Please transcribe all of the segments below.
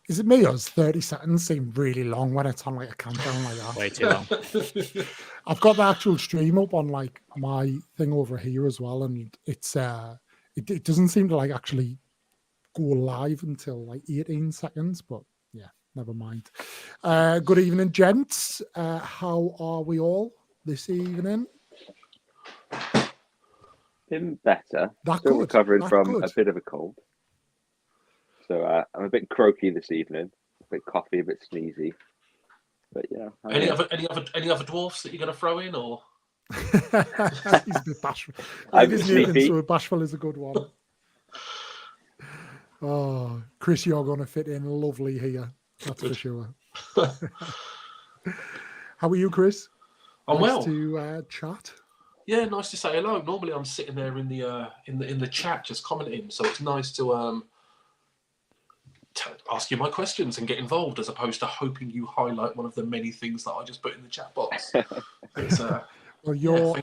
Is it me or does 30 seconds seem really long when it's on like a countdown like that? Way too long. I've got the actual stream up on like my thing over here as well, and it's it doesn't seem to like actually go live until like 18 seconds, but yeah, never mind. Good evening, gents. How are we all this evening? Been better. That Still good. recovering That from good. a bit of a cold. So I'm a bit croaky this evening. A bit coffee, a bit sneezy. But yeah. Any other dwarfs that you're going to throw in, or? He's a bit bashful. I'm Nathan, sleepy. so bashful is a good one. Oh, Chris, you're going to fit in lovely here. That's for sure. How are you, Chris? I'm nice well. To chat. Yeah, nice to say hello. Normally, I'm sitting there in the chat just commenting, so it's nice to ask you my questions and get involved, as opposed to hoping you highlight one of the many things that I just put in the chat box. It's, well, you'll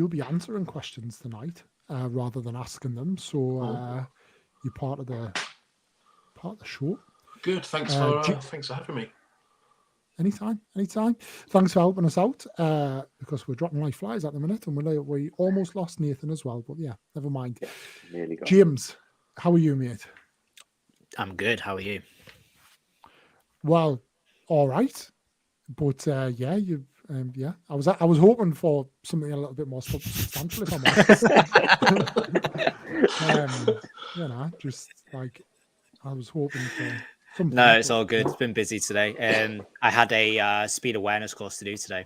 be answering questions tonight rather than asking them, so you're part of the show. Good. Thanks for having me. Anytime. Thanks for helping us out because we're dropping like flies at the minute, and we almost lost Nathan as well. But yeah, never mind. Yeah, James, how are you, mate? I'm good. How are you? Well, all right, but yeah, you. Yeah, I was hoping for something a little bit more substantial, if I'm honest. Just like I was hoping for something. No, it's all good. It's been busy today. I had a speed awareness course to do today.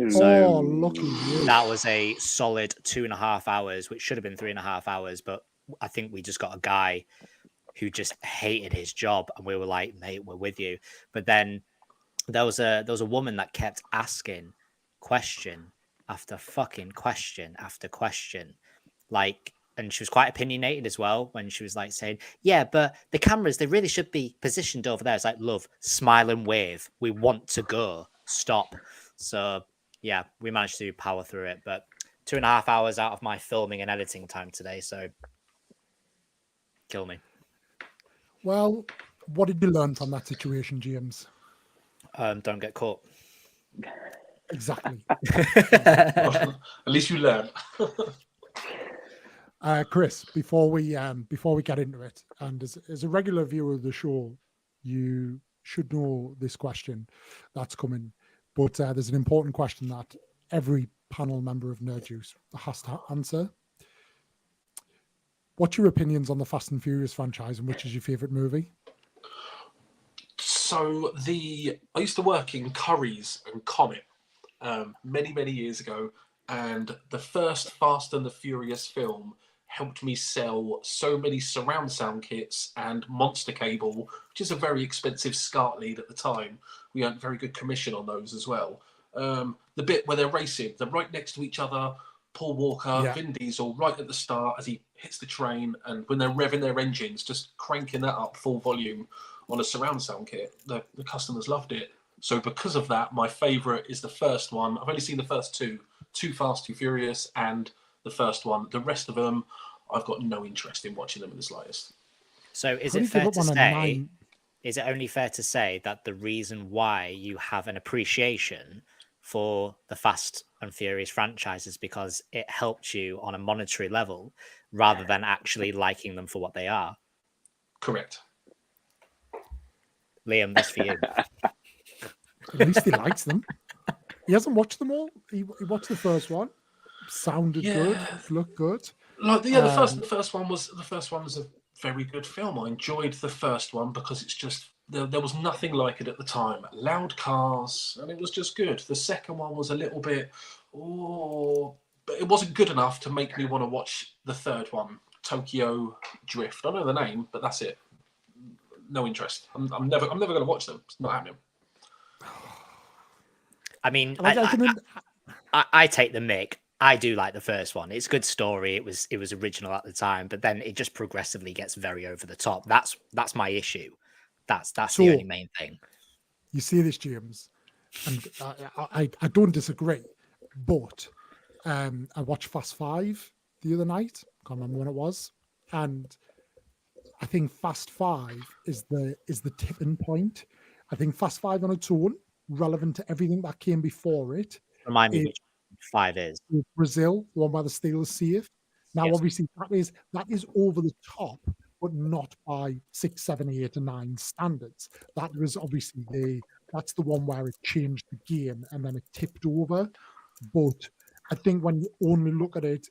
So lucky you. That was a solid 2.5 hours, which should have been 3.5 hours. But I think we just got a guy who just hated his job, and we were like, "Mate, we're with you." But then there was a woman that kept asking question after fucking question after question, like, and she was quite opinionated as well when she was like saying, "Yeah, but the cameras, they really should be positioned over there." It's like, love, smile and wave. We want to go. Stop. So yeah, we managed to power through it, but 2.5 hours out of my filming and editing time today. So kill me. Well, what did you learn from that situation, James? Don't get caught. Exactly. At least you learn. Chris, before we get into it, and as a regular viewer of the show, you should know this question that's coming. But there's an important question that every panel member of NERDJUCE has to answer. What's your opinions on the Fast and Furious franchise, and which is your favorite movie? So I used to work in Currys and Comet many years ago, and the first Fast and the Furious film helped me sell so many surround sound kits and monster cable, which is a very expensive SCART lead at the time. We earned very good commission on those as well. The bit where they're racing, they're right next to each other. Paul Walker, Vin Diesel, right at the start as he hits the train, and when they're revving their engines, just cranking that up full volume on a surround sound kit. The customers loved it. So because of that, my favourite is the first one. I've only seen the first two Fast, Too Furious, and the first one. The rest of them, I've got no interest in watching them in the slightest. So is it fair to say, is it only fair to say that the reason why you have an appreciation for the Fast and Furious franchise is because it helped you on a monetary level rather than actually liking them for what they are? Correct. Liam, that's for you. At least he likes them. He hasn't watched them all. He watched the first one. Sounded good. Looked good. Like the first one was a very good film. I enjoyed the first one because it's just there was nothing like it at the time. Loud cars, and it was just good. The second one was a little bit, but it wasn't good enough to make me want to watch the third one, Tokyo Drift. I know the name, but that's it. No interest. I'm never going to watch them. It's not happening. I mean, I take the mick. I do like the first one. It's a good story. It was original at the time, but then it just progressively gets very over the top. That's my issue. That's the only main thing. You see this, James, and I don't disagree, but I watched Fast 5 the other night. Can't remember when it was, and I think Fast Five is the tipping point. I think Fast Five on its own, relevant to everything that came before it, Remind me is which 5 is. Brazil, the one by the Steelers safe. Now, Yes. obviously, that is over the top, but not by 6, 7, 8, and 9 standards. That was obviously that's the one where it changed the game and then it tipped over. But I think when you only look at it,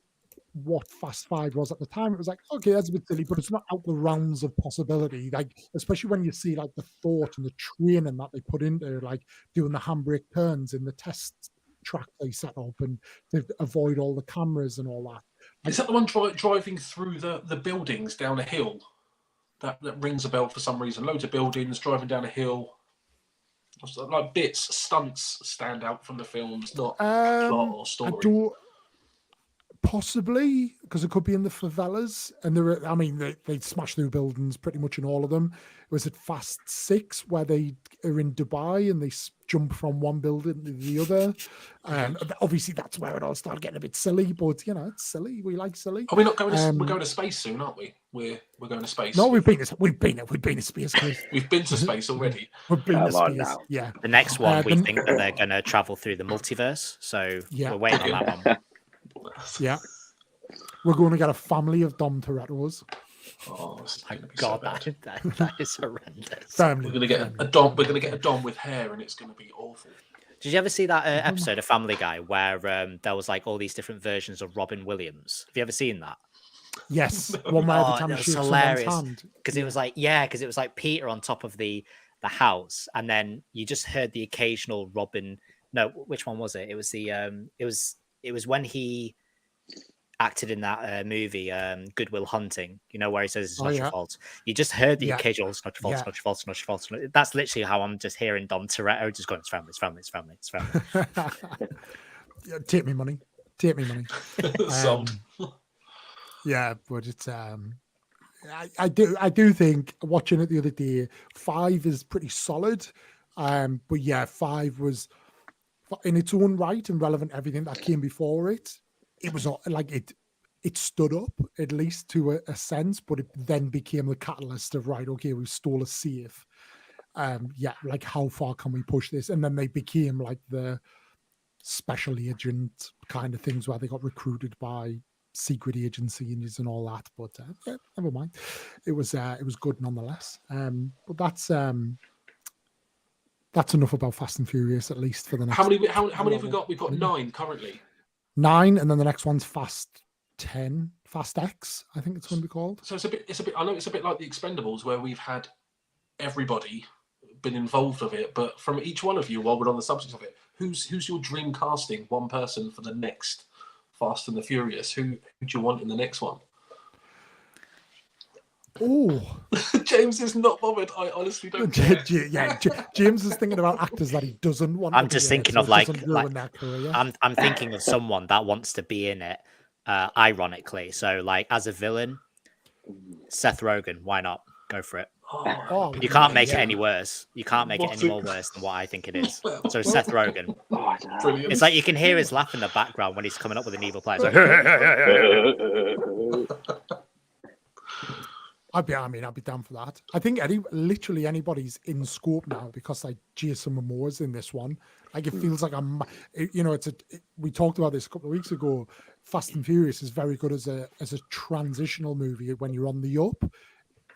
what Fast Five was at the time, it was like, okay, that's a bit silly, but it's not out the realms of possibility. Like, especially when you see like the thought and the training that they put into like doing the handbrake turns in the test track they set up and to avoid all the cameras and all that. Is that the one driving through the buildings down a hill? That rings a bell for some reason. Loads of buildings, driving down a hill. Like stunts stand out from the films, not plot or story. Possibly, because it could be in the favelas, and they smash through buildings pretty much in all of them. Was it Fast 6 where they are in Dubai and they jump from one building to the other? Obviously, that's where it all started getting a bit silly. But it's silly. We like silly. Are we not going? We're going to space soon, aren't we? We're going to space. No, we've been to space. Chris. We've been to space already. We've been to space. Now. Yeah. The next one, we think that they're going to travel through the multiverse. So we're waiting on that one. Yeah. We're going to get a family of Dom Toretto's. Oh my God, so that is horrendous. We're going to get a Dom. We're going to get a Dom with hair, and it's going to be awful. Did you ever see that episode of Family Guy where there was like all these different versions of Robin Williams? Have you ever seen that? Yes, one where every time it was shakes hilarious someone's hand. Because it was like Peter on top of the house, and then you just heard the occasional Robin. No, which one was it? It was it was when he acted in that movie, Good Will Hunting, where he says it's not your fault. You just heard the occasional, it's not your fault, it's not your fault, it's not your fault. That's literally how I'm just hearing Dom Toretto just going, it's family. Yeah, take me money. Yeah, but it's I do think watching it the other day, 5 is pretty solid. But yeah, 5 was in its own right and relevant everything that came before it. It was not like it stood up at least to a sense, but it then became the catalyst of right, okay, we stole a safe. Like how far can we push this? And then they became like the special agent kind of things where they got recruited by secret agencies and all that. But never mind. It was good nonetheless. But that's enough about Fast and Furious, at least for the next. How many have we got? We've got 9 currently. 9, and then the next one's Fast 10, Fast X, I think it's going to be called. So it's a bit. I know it's a bit like the Expendables, where we've had everybody been involved with it, but from each one of you, while we're on the subject of it, who's your dream casting? One person for the next Fast and the Furious. Who do you want in the next one? Oh, James is not bothered. I honestly don't care. James is thinking about actors that he doesn't want. I'm just thinking of like I'm thinking of someone that wants to be in it, ironically. So like as a villain, Seth Rogen. Why not? Go for it. You can't make it any worse. You can't make it any more worse than what I think it is. So Seth Rogen. Brilliant. It's like you can hear his laugh in the background when he's coming up with an evil plan. Like, I'd be down for that. I think literally anybody's in scope now because like Jason Momoa's in this one. Like it feels like we talked about this a couple of weeks ago. Fast and Furious is very good as a transitional movie when you're on the up,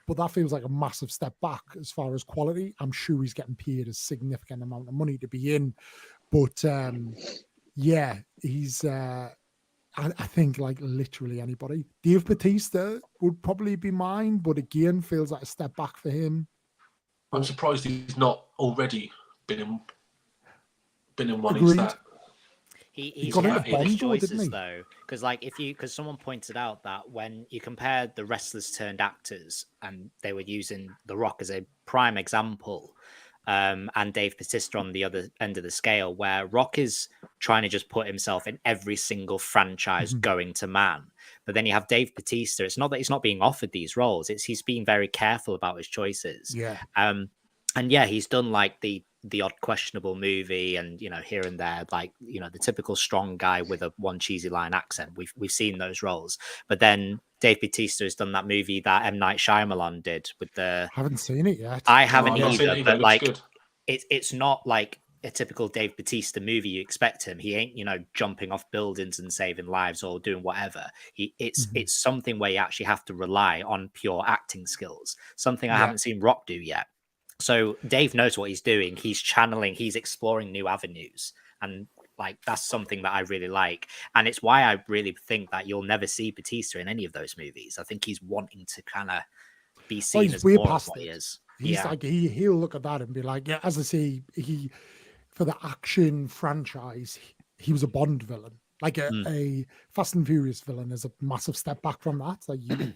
but that feels like a massive step back as far as quality. I'm sure he's getting paid a significant amount of money to be in, but he's. I think like literally anybody. Dave Bautista would probably be mine, but again, feels like a step back for him. I'm surprised he's not already been in one. Agreed. He's got his choices though, because someone pointed out that when you compare the wrestlers turned actors, and they were using The Rock as a prime example. And Dave Bautista on the other end of the scale, where Rock is trying to just put himself in every single franchise going to man. But then you have Dave Bautista. It's not that he's not being offered these roles. It's he's being very careful about his choices. Yeah. And yeah, he's done like the the odd questionable movie, and here and there, like the typical strong guy with a one cheesy line accent. We've seen those roles, but then Dave Bautista has done that movie that M. Night Shyamalan did with the. Haven't seen it yet. I haven't I've not seen it either, either. It but looks like good. it's not like a typical Dave Bautista movie. You expect him. He ain't jumping off buildings and saving lives or doing whatever. It's something where you actually have to rely on pure acting skills. Something I haven't seen Rock do yet. So Dave knows what he's doing. He's channeling, he's exploring new avenues. And like, that's something that I really like. And it's why I really think that you'll never see Bautista in any of those movies. I think he's wanting to kind of be seen as more of what he is. He's like, he'll look at that and be like, yeah, as I say, for the action franchise, he was a Bond villain. Like a Fast and Furious villain is a massive step back from that.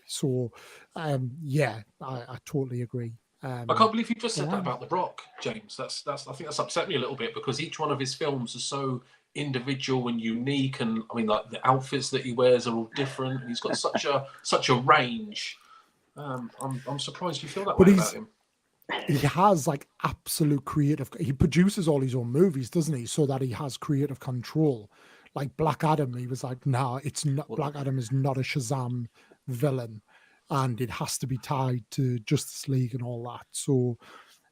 So, I totally agree. I can't believe you just said that about The Rock, James. I think that's upset me a little bit, because each one of his films are so individual and unique, and I mean, like, the outfits that he wears are all different, and he's got such a range. I'm surprised you feel that way about him. He has like absolute creative. He produces all his own movies, doesn't he? So that he has creative control. Like Black Adam, he was like, "Nah, it's not. Black Adam is not a Shazam villain, and it has to be tied to Justice League and all that." So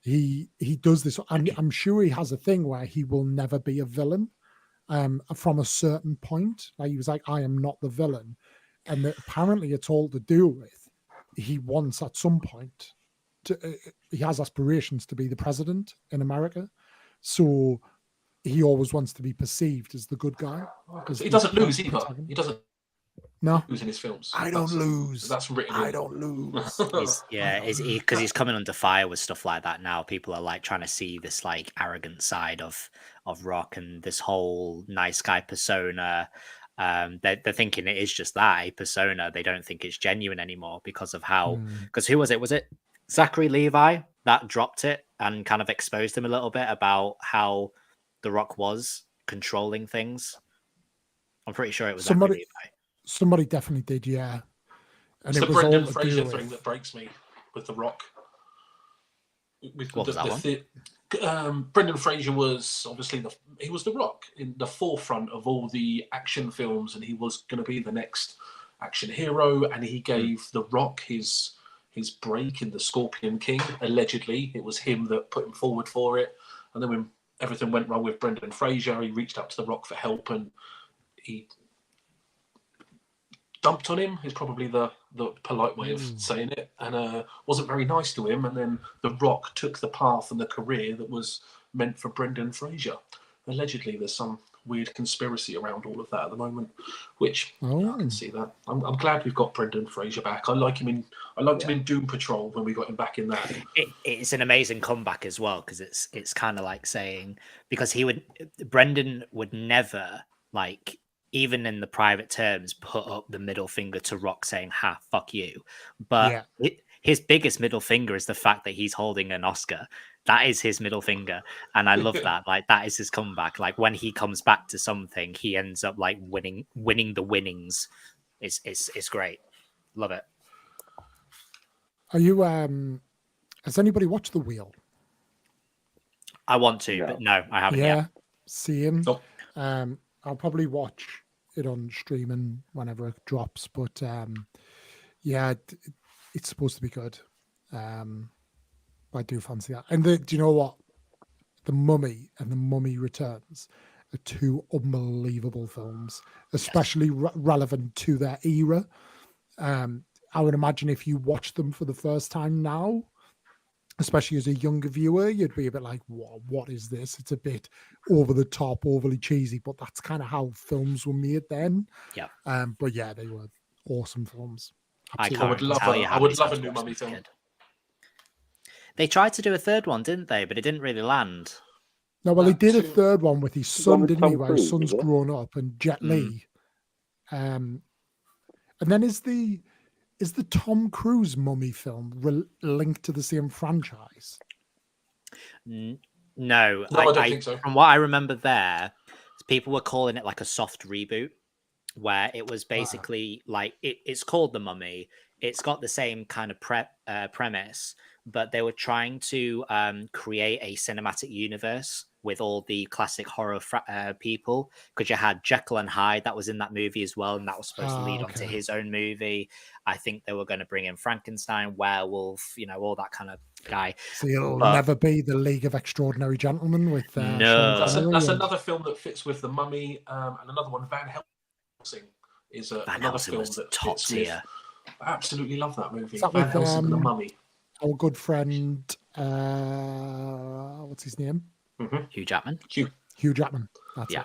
he does this, and I'm sure he has a thing where he will never be a villain from a certain point. Like he was like, "I am not the villain," and apparently it's all to do with he wants at some point he has aspirations to be the president in America, so he always wants to be perceived as the good guy. He doesn't lose either. He doesn't lose in his films. I don't lose. That's written. I don't lose. Because he's coming under fire with stuff like that now. People are like trying to see this like arrogant side of Rock and this whole nice guy persona. They're thinking it is just that, a persona. They don't think it's genuine anymore because of how. Because who was it? Was it Zachary Levi that dropped it and kind of exposed him a little bit about how The Rock was controlling things? I'm pretty sure it was Zachary Levi. Somebody definitely did, yeah. And it's it the was Brendan all Fraser thing that breaks me with The Rock. What was that one? Brendan Fraser was obviously he was The Rock in the forefront of all the action films, and he was going to be the next action hero. And he gave The Rock his break in The Scorpion King. Allegedly, it was him that put him forward for it. And then when everything went wrong with Brendan Fraser, he reached out to The Rock for help, and he dumped on him is probably the polite way of saying it, and wasn't very nice to him. And then The Rock took the path and the career that was meant for Brendan Fraser. Allegedly, there's some weird conspiracy around all of that at the moment, which I can see that. I'm glad we've got Brendan Fraser back. I liked him in Doom Patrol when we got him back in that. It's an amazing comeback as well, because it's kind of like saying, because Brendan would never, like, even in the private terms, put up the middle finger to Rock saying, "Ha, fuck you." But his biggest middle finger is the fact that he's holding an Oscar. That is his middle finger. And I love that. Like, that is his comeback. Like, when he comes back to something, he ends up like winning the winnings. It's great. Love it. Are you has anybody watched The Wheel? I want to, but no, I haven't yet. See him. Nope. I'll probably watch it on streaming whenever it drops, but it's supposed to be good. I do fancy that. And do you know what? The Mummy and The Mummy Returns are two unbelievable films, especially relevant to their era. I would imagine if you watch them for the first time now, especially as a younger viewer, you'd be a bit like, what is this? It's a bit over the top, overly cheesy, but that's kind of how films were made then. Yeah. But yeah, they were awesome films. I would love a new Mummy film. They tried to do a third one, didn't they? But it didn't really land. No, well, he did a third one with his son, didn't he? Where his son's grown up, and Jet Li. And then is the Tom Cruise Mummy film linked to the same franchise? No, I don't think so. From what I remember there, people were calling it like a soft reboot, where it was basically like, it's called The Mummy. It's got the same kind of premise, but they were trying to create a cinematic universe with all the classic horror people, because you had Jekyll and Hyde that was in that movie as well, and that was supposed to lead on to his own movie. I think they were going to bring in Frankenstein, werewolf, all that kind of guy. So it'll never be the League of Extraordinary Gentlemen with no. That's another film that fits with The Mummy, and another one, Van Helsing, is another film that top fits tier. I absolutely love that movie. Van Helsing and The Mummy. Our good friend, what's his name? Hugh Jackman. Hugh Jackman. That's it.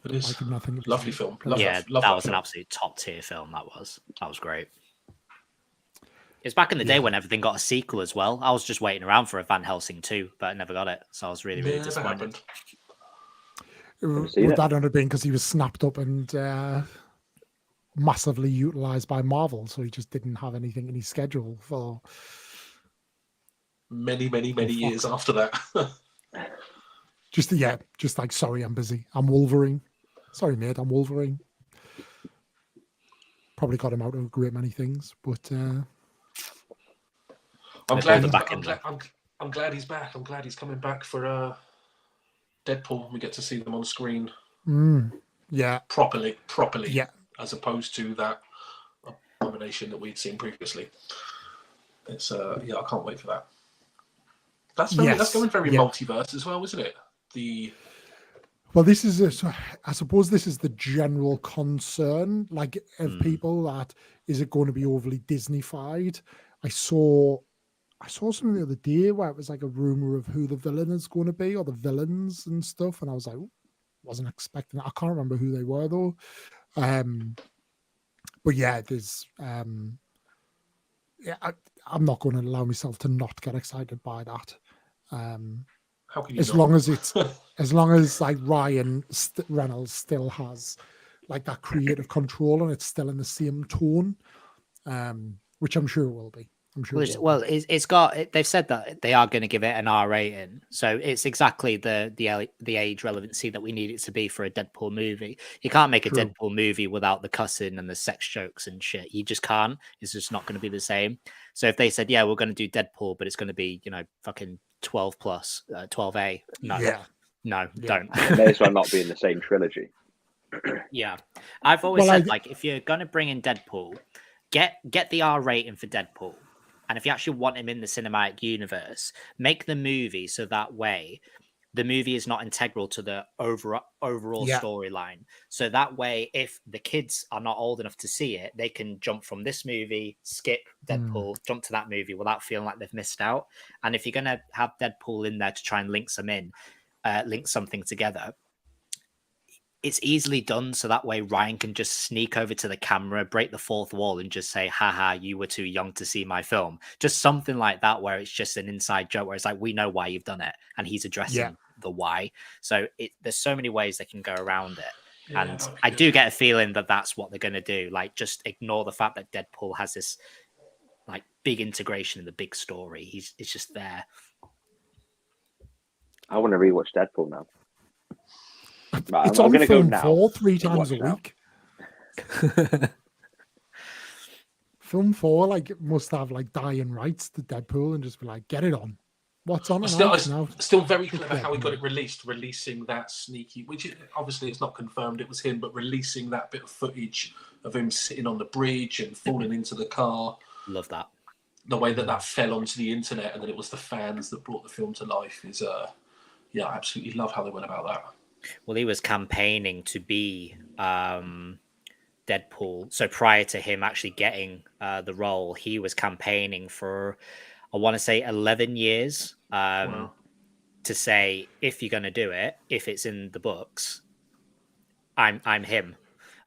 It is. I could not think of Lovely film. Love that was an absolute top tier film. That was great. It was back in the day when everything got a sequel as well. I was just waiting around for a Van Helsing 2, but I never got it. So I was really, really disappointed. Would that not have been because he was snapped up and massively utilized by Marvel, so he just didn't have anything in his schedule for many years after that? just like, sorry, I'm busy. I'm Wolverine. Sorry, mate, I'm Wolverine. Probably got him out of a great many things, but I'm glad he's back. I'm glad he's coming back for Deadpool. We get to see them on screen. Properly. Yeah. As opposed to that abomination that we'd seen previously. It's I can't wait for that. That's going very multiverse as well, isn't it? Well, this is I suppose this is the general concern, like, of people, that is it going to be overly Disney-fied? I saw something the other day where it was like a rumor of who the villain is going to be, or the villains and stuff, and I was like, wasn't expecting it. I can't remember who they were though. But yeah, there's I'm not going to allow myself to not get excited by that. How can you as long as like Ryan Reynolds still has like that creative control and it's still in the same tone, which I'm sure it will be. It's got. They've said that they are going to give it an R rating, so it's exactly the age relevancy that we need it to be for a Deadpool movie. You can't make a Deadpool movie without the cussing and the sex jokes and shit. You just can't. It's just not going to be the same. So if they said, yeah, we're going to do Deadpool, but it's going to be, fucking 12 plus, 12A. No, don't. It may as well not be in the same trilogy. Yeah, I've always said, like, if you're going to bring in Deadpool, get the R rating for Deadpool. And if you actually want him in the cinematic universe, make the movie so that way the movie is not integral to the overall storyline. So that way, if the kids are not old enough to see it, they can jump from this movie, skip Deadpool, jump to that movie without feeling like they've missed out. And if you're going to have Deadpool in there to try and link something together, it's easily done, so that way Ryan can just sneak over to the camera, break the fourth wall, and just say, haha, you were too young to see my film. Just something like that, where it's just an inside joke, where it's like, we know why you've done it, and he's addressing the why. So there's so many ways they can go around it. And I do get a feeling that that's what they're going to do. Like, just ignore the fact that Deadpool has this like big integration in the big story. It's just there. I want to rewatch Deadpool now. Right, it's I'm on going to go film now. 4 3 times a week. Film 4 like must have like dying rights to Deadpool and just be like, get it on. What's on now? Still very clever how he got it releasing that sneaky, which obviously it's not confirmed it was him, but releasing that bit of footage of him sitting on the bridge and falling into the car. Love that. The way that fell onto the internet and that it was the fans that brought the film to life is, I absolutely love how they went about that. Well, he was campaigning to be Deadpool. So prior to him actually getting the role, he was campaigning for, I want to say, 11 years to say, if you're going to do it, if it's in the books, I'm him.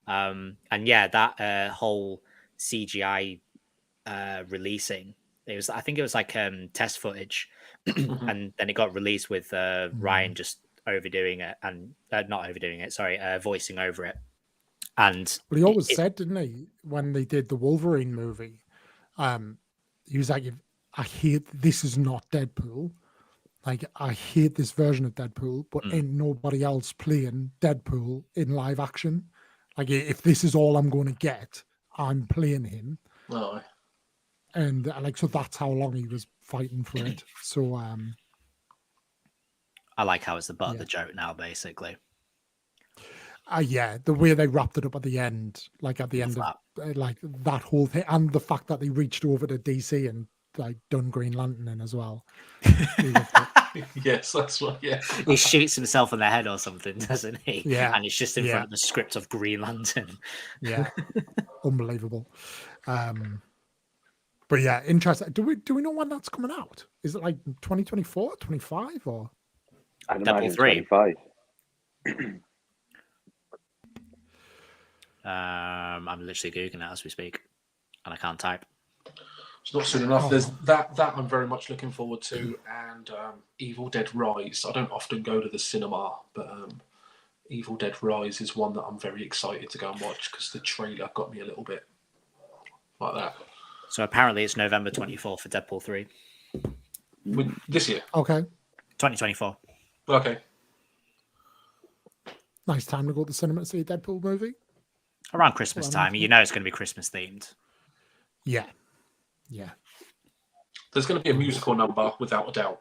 And yeah, that whole CGI releasing, I think it was like test footage, and then it got released with Ryan just overdoing it and voicing over it. And but he always said, didn't he, when they did the Wolverine movie, he was like, I hate, this is not Deadpool, like I hate this version of Deadpool, but ain't nobody else playing Deadpool in live action. Like, if this is all I'm going to get, I'm playing him. and like so that's how long he was fighting for it. So I like how it's the butt of Yeah. the joke now, basically. yeah, the way they wrapped it up at the end, like at the end of like that whole thing, and the fact that they reached over to DC and like done Green Lantern in as well. Yes, that's right. Yeah, He shoots himself in the head or something, doesn't he? Yeah. And it's just in Yeah. front of the script of Green Lantern. Yeah, unbelievable. But yeah, interesting. Do we know when that's coming out? Is it like 2024, 25, or? I'd Deadpool imagine 3. 25. I'm literally googling it as we speak, and I can't type. it's not soon enough. Oh. There's that I'm very much looking forward to, and Evil Dead Rise. I don't often go to the cinema, but Evil Dead Rise is one that I'm very excited to go and watch because the trailer got me a little bit like that. So apparently it's November 24th for Deadpool 3. This year. Okay, 2024. Okay. nice time to go to the cinema to see a Deadpool movie. Around Christmas Well, time. You know it's going to be Christmas themed. Yeah, yeah. There's going to be a musical number without a doubt.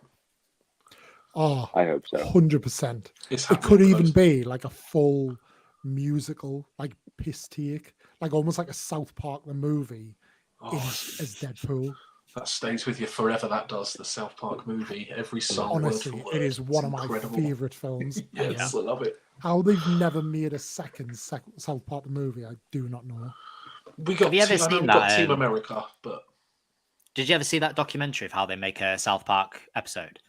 Oh, I hope so. 100%. It's It happening could even close. be like a full musical, like piss take, like almost like a South Park the movie Oh, as Deadpool. that stays with you forever. That does the South Park movie. Every song. Honestly, word for it word. is one It's of my incredible. favorite films. Yes, I love it. How they've never made a second South Park the movie, I do not know. We got, Have you ever I know seen we got that, Team America, but Did you ever see that documentary of how they make a South Park episode?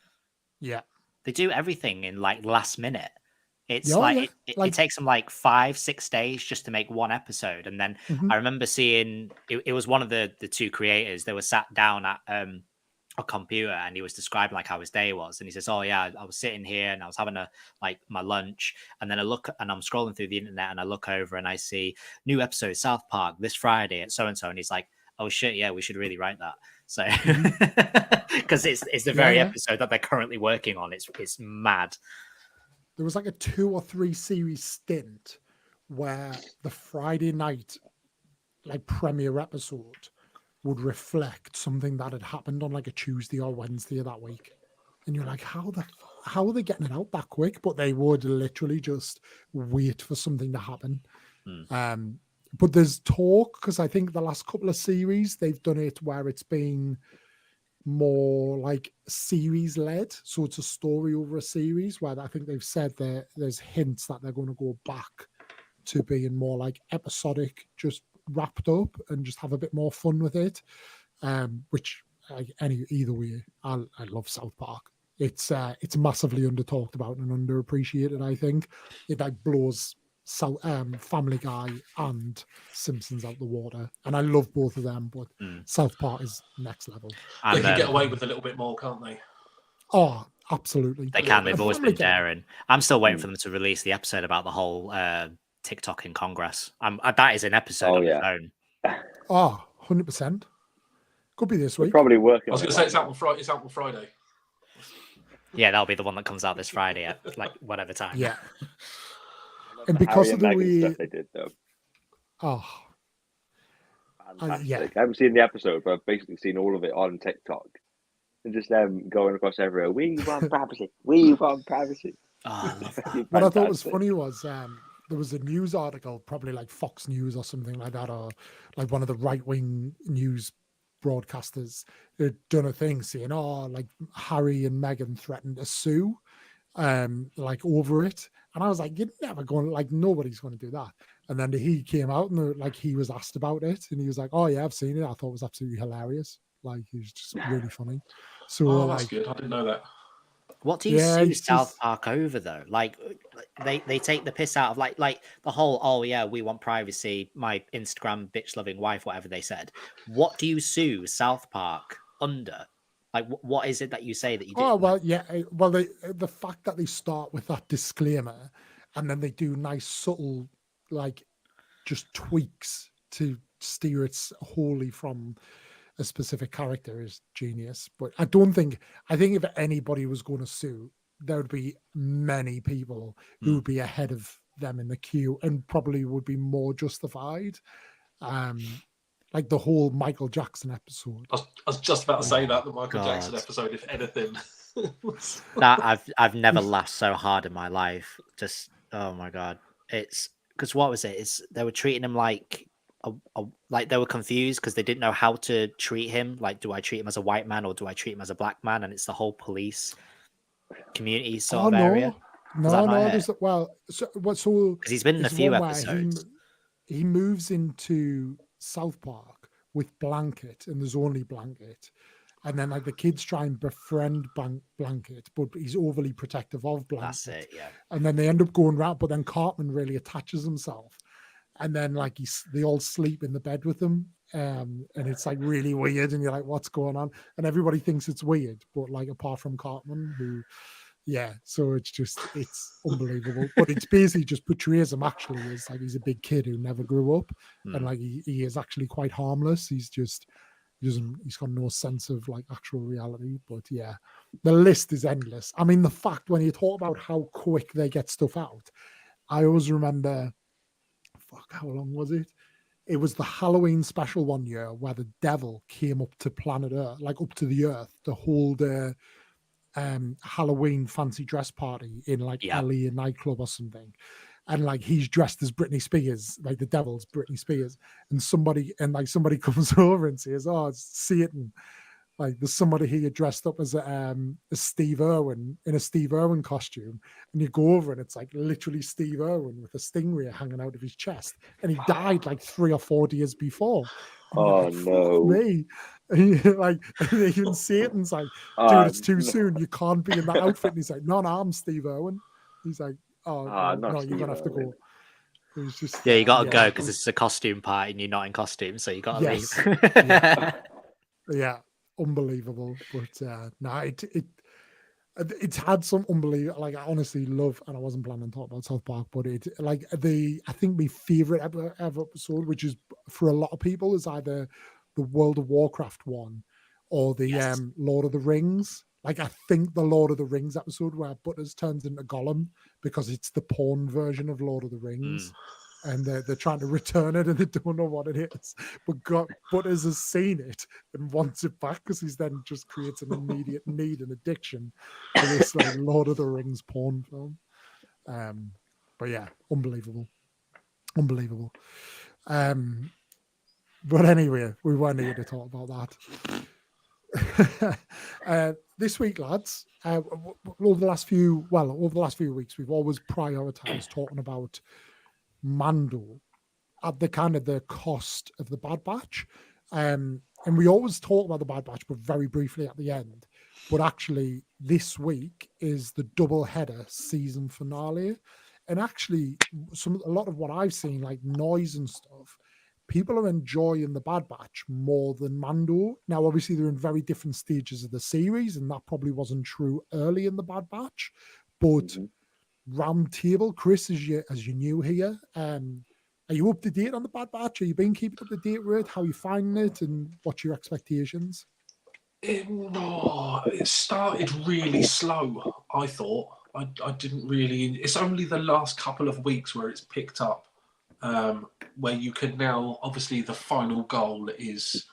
Yeah. They do everything in like last minute. It's Yeah, like, yeah. It Like- takes them like 5-6 days just to make one episode. And then Mhm. I remember seeing it was one of the two creators. They were sat down at a computer and he was describing like how his day was. And he says, "Oh yeah, I was sitting here and I was having my lunch. And then I look and I'm scrolling through the internet and I look over and I see new episode South Park this Friday at so and so." And he's like, "Oh shit, yeah, we should really write that." So because it's the very Yeah. episode that they're currently working on. It's mad. There was like a 2 or 3 series stint where the Friday night like premiere episode would reflect something that had happened on like a Tuesday or Wednesday of that week. And you're like, how are they getting it out that quick? But they would literally just wait for something to happen. But there's talk, because I think the last couple of series they've done it where it's been more like series led, so it's a story over a series, where I think they've said that there's hints that they're going to go back to being more like episodic, just wrapped up and just have a bit more fun with it, which either way, I love South Park. It's massively under talked about and underappreciated. I think it like blows Family Guy and Simpsons out the water, and I love both of them, but South Park is next level. they And can get away with a little bit more, can't they? Oh, absolutely. they can. They've And always Family been Guy- daring. I'm still waiting for them to release the episode about the whole TikTok in Congress. That is an episode on its own. Oh, 100%. Could be this We're week. probably working I was on going it to say right it's out now. on Friday. It's out on Friday. Yeah, that'll be the one that comes out this Friday at like whatever time. Yeah. I love And the because Harry of the and Meghan way- stuff they did, though. Oh, Fantastic. yeah. I haven't seen the episode, but I've basically seen all of it on TikTok. And just them going across everywhere. We want privacy. We want privacy. Oh, I love that. what I thought was Fantastic. funny was there was a news article, probably like Fox News or something like that, or like one of the right-wing news broadcasters had done a thing saying, "Oh, like Harry and Meghan threatened to sue, like over it." And I was like, "You're never going, like nobody's going to do that." And then he came out and like he was asked about it, and he was like, "Oh yeah, I've seen it. I thought it was absolutely hilarious. Like he was just really funny." So Oh, that's like, good. I didn't know that. What do you Yeah, sue it's South just- Park over though? Like they take the piss out of like the whole, "Oh yeah, we want privacy, my Instagram bitch loving wife," whatever they said. What do you sue South Park under? Like what is it that you say that you did? oh well, yeah, well the fact that they start with that disclaimer, and then they do nice subtle like just tweaks to steer it wholly from a specific character is genius. But I think if anybody was going to sue, there would be many people who would be ahead of them in the queue and probably would be more justified. Yeah. like the whole Michael Jackson episode. I was just about to say that the Michael God. Jackson episode, if anything. That I've never laughed so hard in my life. Just oh my god, it's because what was it? It's they were treating him like like they were confused because they didn't know how to treat him. Like, do I treat him as a white man or do I treat him as a black man? And it's the whole police community sort of area. No. Because he's been in a there's few one where episodes. he moves into South Park with Blanket, and there's only Blanket. And then like the kids try and befriend Blanket, but he's overly protective of Blanket. That's it, yeah. And then they end up going round, but then Cartman really attaches himself. And then like they all sleep in the bed with him. And it's like really weird. And you're like, what's going on? And everybody thinks it's weird, but like apart from Cartman, who so it's unbelievable. But it's basically just portrays him actually as like he's a big kid who never grew up. And like he is actually quite harmless. He's got no sense of like actual reality. But yeah, the list is endless. I mean, the fact when you talk about how quick they get stuff out, I always remember, how long was it? It was the Halloween special one year where the devil came up to planet Earth, like up to the Earth, to hold a Halloween fancy dress party in like LA, a nightclub or something. And like he's dressed as Britney Spears, like the devil's Britney Spears, and somebody comes over and says, "Oh, it's Satan." Like there's somebody here dressed up as Steve Irwin in a Steve Irwin costume, and you go over and it's like literally Steve Irwin with a stingray hanging out of his chest, and he died like 3 or 4 days before. Oh like, no! Me, and like and even Satan's like, "Dude, it's too soon. You can't be in that outfit." And he's like, "No, I'm Steve Irwin." He's like, "Oh, no, you're gonna have to go." It was just you gotta go because it's a costume party and you're not in costume, so you gotta leave. Yeah, unbelievable. But it's had some unbelievable. Like I honestly love, and I wasn't planning on talking about South Park, but I think my favorite ever episode, which is for a lot of people, is either the World of Warcraft one or the Lord of the Rings. Like I think the Lord of the Rings episode where Butters turns into Gollum because it's the porn version of Lord of the Rings. And they're trying to return it and they don't know what it is. But Butters has seen it and wants it back because he's then just creates an immediate need and addiction for this like Lord of the Rings porn film. But yeah, unbelievable. But anyway, we weren't here to talk about that. This week, lads, over the last few weeks, we've always prioritized talking about Mando at the cost of the Bad Batch. And we always talk about the Bad Batch, but very briefly at the end. But actually, this week is the double header season finale. And actually, a lot of what I've seen, like noise and stuff, people are enjoying the Bad Batch more than Mando. Now, obviously, they're in very different stages of the series, and that probably wasn't true early in the Bad Batch. But round table, Chris, as you new here, are you up to date on the Bad Batch? Are you been keeping up to date with it? How are you finding it, and what's your expectations? It started really slow, I thought. I didn't really... It's only the last couple of weeks where it's picked up, where you can now... Obviously, the final goal is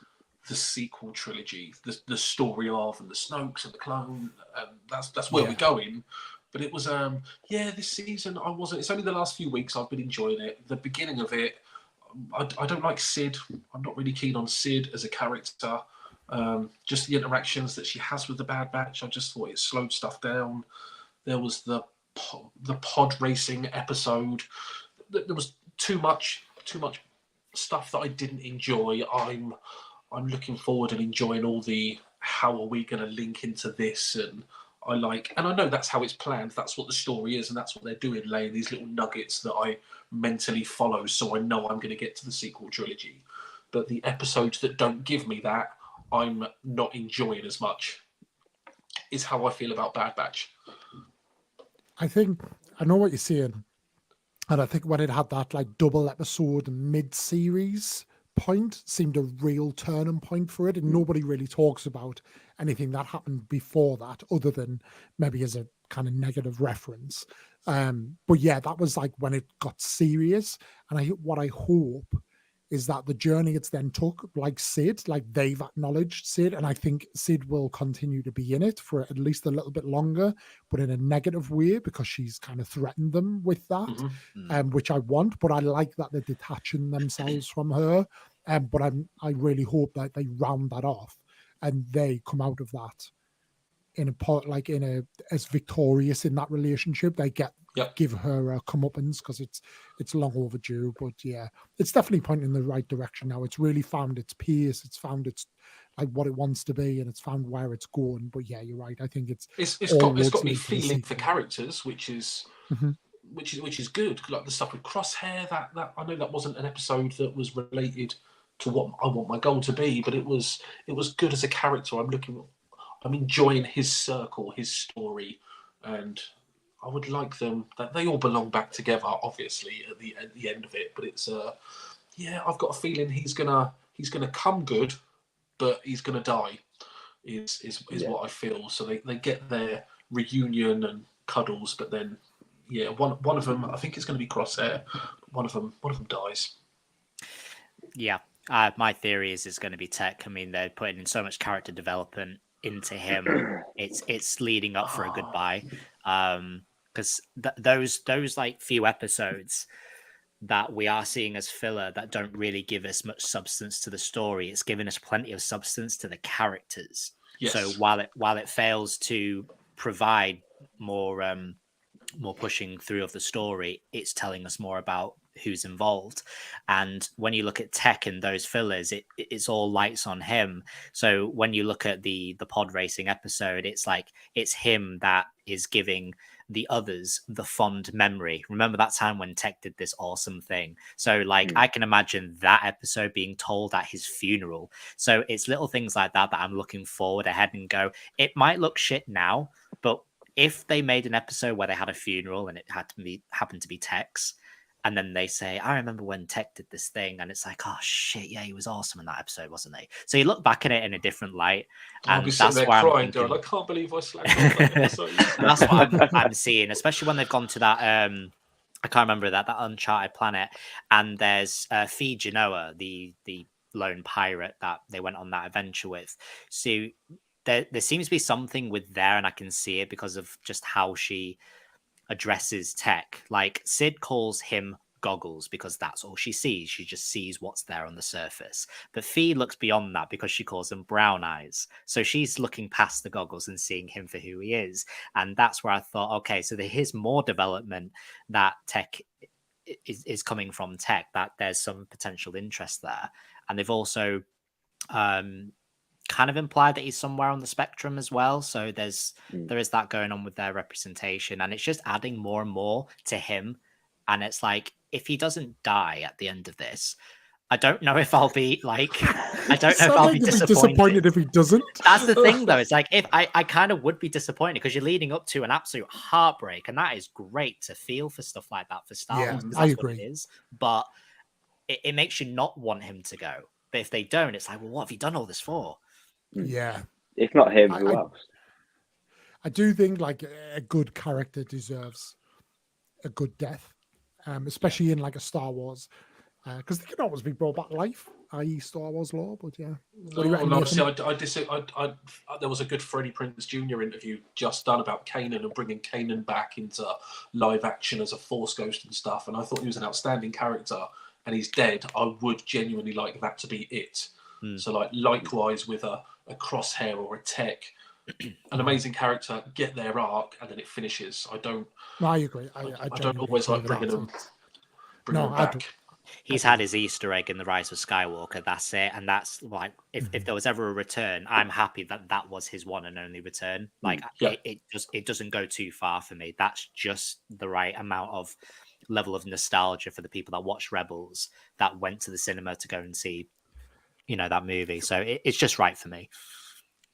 the sequel trilogy, the story of and the Snokes and the clone, and that's where we're going. But it was, this season I wasn't... It's only the last few weeks I've been enjoying it. The beginning of it, I don't like Sid. I'm not really keen on Sid as a character. Just the interactions that she has with the Bad Batch, I just thought it slowed stuff down. There was the pod racing episode. There was too much stuff that I didn't enjoy. I'm looking forward and enjoying all the how are we going to link into this, and I know that's how it's planned. That's what the story is, and that's what they're doing, laying these little nuggets that I mentally follow, so I know I'm going to get to the sequel trilogy. But the episodes that don't give me that, I'm not enjoying as much. Is how I feel about Bad Batch. I think I know what you're saying, and I think when it had that like double episode mid-series point, seemed a real turning point for it, and nobody really talks about anything that happened before that, other than maybe as a kind of negative reference. But yeah, that was like when it got serious, and what I hope is that the journey it's then took, like Sid, like they've acknowledged Sid, and I think Sid will continue to be in it for at least a little bit longer, but in a negative way because she's kind of threatened them with that, which I want. But I like that they're detaching themselves from her, but I really hope that they round that off and they come out of that in a part, like in a as victorious in that relationship. They give her a comeuppance because it's long overdue. But yeah, it's definitely pointing in the right direction now. It's really found its pace. It's found its like what it wants to be, and it's found where it's going. But yeah, you're right. I think it's got me feeling for characters, which is which is good. Like the stuff with Crosshair. That I know that wasn't an episode that was related to what I want my goal to be, but it was good as a character. I'm enjoying his circle, his story, and I would like them that they all belong back together. Obviously, at the end of it, but it's I've got a feeling he's gonna come good, but he's gonna die. Is what I feel. So they get their reunion and cuddles, but then one of them, I think it's going to be Crosshair. One of them dies. Yeah, my theory is it's going to be Tech. I mean, they're putting in so much character development into him. It's leading up for a goodbye. Because those like few episodes that we are seeing as filler that don't really give us much substance to the story, it's giving us plenty of substance to the characters. Yes. So while it fails to provide more pushing through of the story, it's telling us more about who's involved. And when you look at Tech in those fillers, it's all lights on him. So when you look at the pod racing episode, it's like it's him that is giving the others the fond memory. Remember that time when Tech did this awesome thing? So like I can imagine that episode being told at his funeral. So it's little things like that I'm looking forward ahead and go, it might look shit now, but if they made an episode where they had a funeral and it happened to be Tech's, and then they say, I remember when Tech did this thing, and it's like, oh shit, yeah, he was awesome in that episode, wasn't he? So you look back at it in a different light, and that's why I'm thinking, I can't believe I slagged off that episode. That's what I'm seeing, especially when they've gone to that I can't remember that uncharted planet, and there's Fee Genoa, the lone pirate that they went on that adventure with. So there seems to be something with there, and I can see it because of just how she addresses Tech. Like Sid calls him Goggles because that's all she sees. She just sees what's there on the surface. But Fee looks beyond that because she calls him Brown Eyes. So she's looking past the goggles and seeing him for who he is. And that's where I thought, okay, so there is more development that Tech is coming from Tech, that there's some potential interest there. And they've also kind of implied that he's somewhere on the spectrum as well. So there is that going on with their representation, and it's just adding more and more to him. And it's like, if he doesn't die at the end of this, I don't know if I'll be like, I don't know if I'll be disappointed if he doesn't. That's the thing though. It's like, if I kind of would be disappointed because you're leading up to an absolute heartbreak, and that is great to feel for stuff like that for Star Wars. I agree. What it is, but it makes you not want him to go. But if they don't, it's like, well, what have you done all this for? Yeah. If not him, who else? I do think like a good character deserves a good death, especially in like a Star Wars, because they can always be brought back to life, i.e. Star Wars lore. But yeah, there was a good Freddie Prinze Jr. interview just done about Kanan and bringing Kanan back into live action as a Force ghost and stuff, and I thought he was an outstanding character. And he's dead. I would genuinely like that to be it. So like likewise with a Crosshair or a Tech, an amazing character, get their arc, and then it finishes. I agree. I don't always like bringing them back. He's had his Easter egg in The Rise of Skywalker. That's it. And that's like, if there was ever a return, I'm happy that was his one and only return. Like it doesn't go too far for me. That's just the right amount of level of nostalgia for the people that watched Rebels, that went to the cinema to go and see, that movie. So it's just right for me.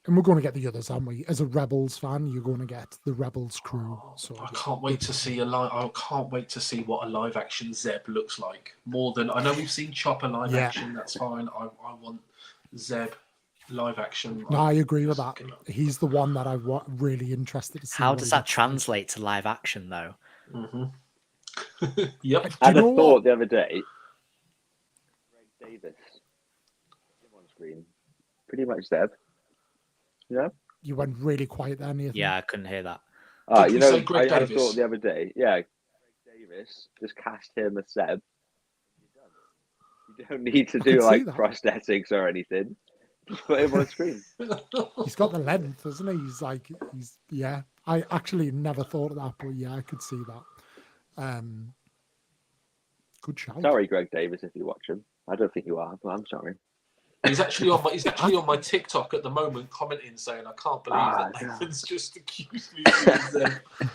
And we're going to get the others, aren't we? As a Rebels fan, you're going to get the Rebels crew. So I can't wait to see I can't wait to see what a live action Zeb looks like. More than I know we've seen Chopper live action. That's fine. I want Zeb live action. No, I agree with that. He's the one that I'm really interested to see. How does that translate to live action though? Yep. I had a thought the other day. Davis. Him on screen. Pretty much Zeb. Yeah. You went really quiet there, Nathan. Yeah, I couldn't hear that. Did we say Greg I had a Davis? thought the other day. Yeah, Greg Davis. Just cast him as Zeb. You don't need to I do could see like that. prosthetics or anything. Just put him on screen. He's got the length, isn't he? Yeah. I actually never thought of that, but yeah, I could see that. Good shout. Sorry, Greg Davis, if you watch him. I don't think you are, but I'm sorry. He's actually on my TikTok at the moment, commenting saying, "I can't believe that God. Nathan's just accused me of being Zeb."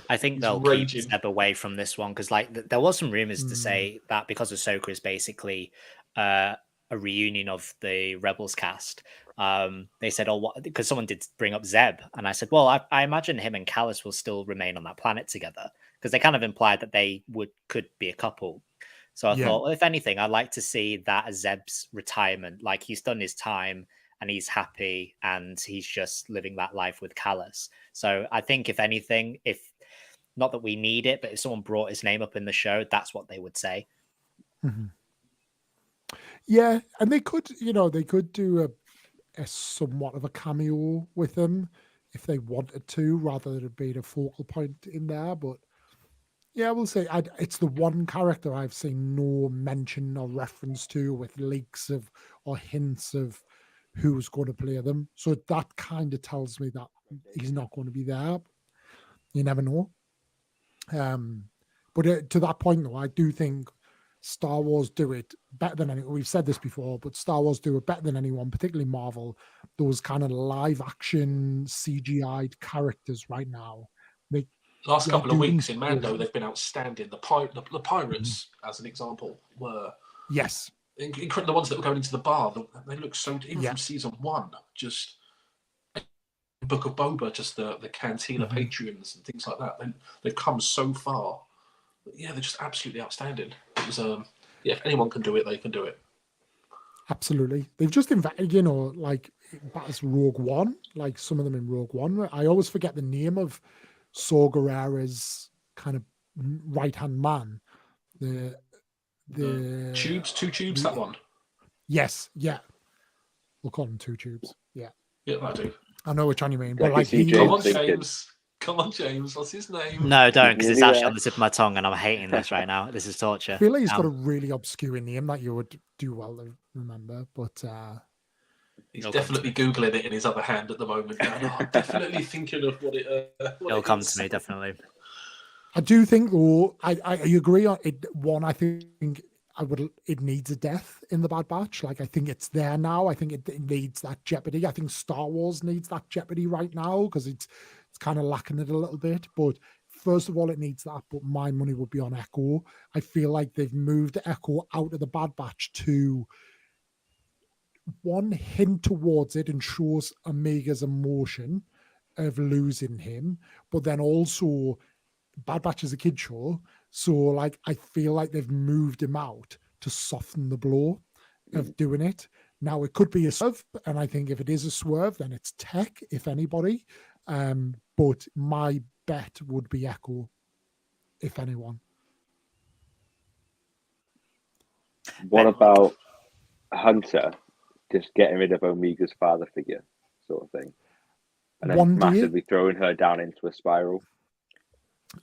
I think He's they'll raging. keep Zeb away from this one because, like, there was some rumors to say that because Ahsoka is basically a reunion of the Rebels cast. They said, "Oh, what?" Because someone did bring up Zeb, and I said, "Well, I imagine him and Callus will still remain on that planet together," because they kind of implied that they could be a couple. So I thought, well, if anything, I'd like to see that as Zeb's retirement. Like, he's done his time and he's happy and he's just living that life with Callus. So I think, if anything, if not that we need it, but if someone brought his name up in the show, that's what they would say. Mm-hmm. Yeah, and they could do a somewhat of a cameo with him if they wanted to, rather than it being a focal point in there. But yeah, we'll say it's the one character I've seen no mention or reference to with leaks of or hints of who's going to play them. So that kind of tells me that he's not going to be there. You never know. But to that point, though, I do think Star Wars do it better than anyone. We've said this before, but Star Wars do it better than anyone, particularly Marvel. Those kind of live action CGI'd characters right now. Last couple of weeks in Mando, they've been outstanding. The pirates, as an example, were incredible. The ones that were going into the bar, they look so even from season 1. Just Book of Boba, just the Cantina Patreons and things like that. They've come so far. Yeah, they're just absolutely outstanding. It was if anyone can do it, they can do it. Absolutely. They've just invented, like that's Rogue One, like some of them in Rogue One. I always forget the name of Saw Gerrera's kind of right-hand man. The tubes, two tubes, that one. Yes, yeah. We'll call them two tubes. Yeah. Yeah, I do. I know which one you mean. But like Come on, James. What's his name? No, don't, because it's actually on the tip of my tongue and I'm hating this right now. This is torture. I feel like he's got a really obscure name that you would do well to remember, but he's definitely Googling it in his other hand at the moment. I'm definitely thinking of what it'll come to me, definitely. I do think, though, I agree on it. One, I think it needs a death in the Bad Batch. Like, I think it's there now. I think it needs that jeopardy. I think Star Wars needs that jeopardy right now because it's kind of lacking it a little bit. But first of all, it needs that. But my money would be on Echo. I feel like they've moved Echo out of the Bad Batch to one hint towards it and shows Omega's emotion of losing him, but then also Bad Batch is a kid show, so like I feel like they've moved him out to soften the blow of doing it. Now it could be a swerve, and I think if it is a swerve, then it's Tech, if anybody. But my bet would be Echo, if anyone. What about Hunter just getting rid of Omega's father figure, sort of thing, and then massively throwing her down into a spiral?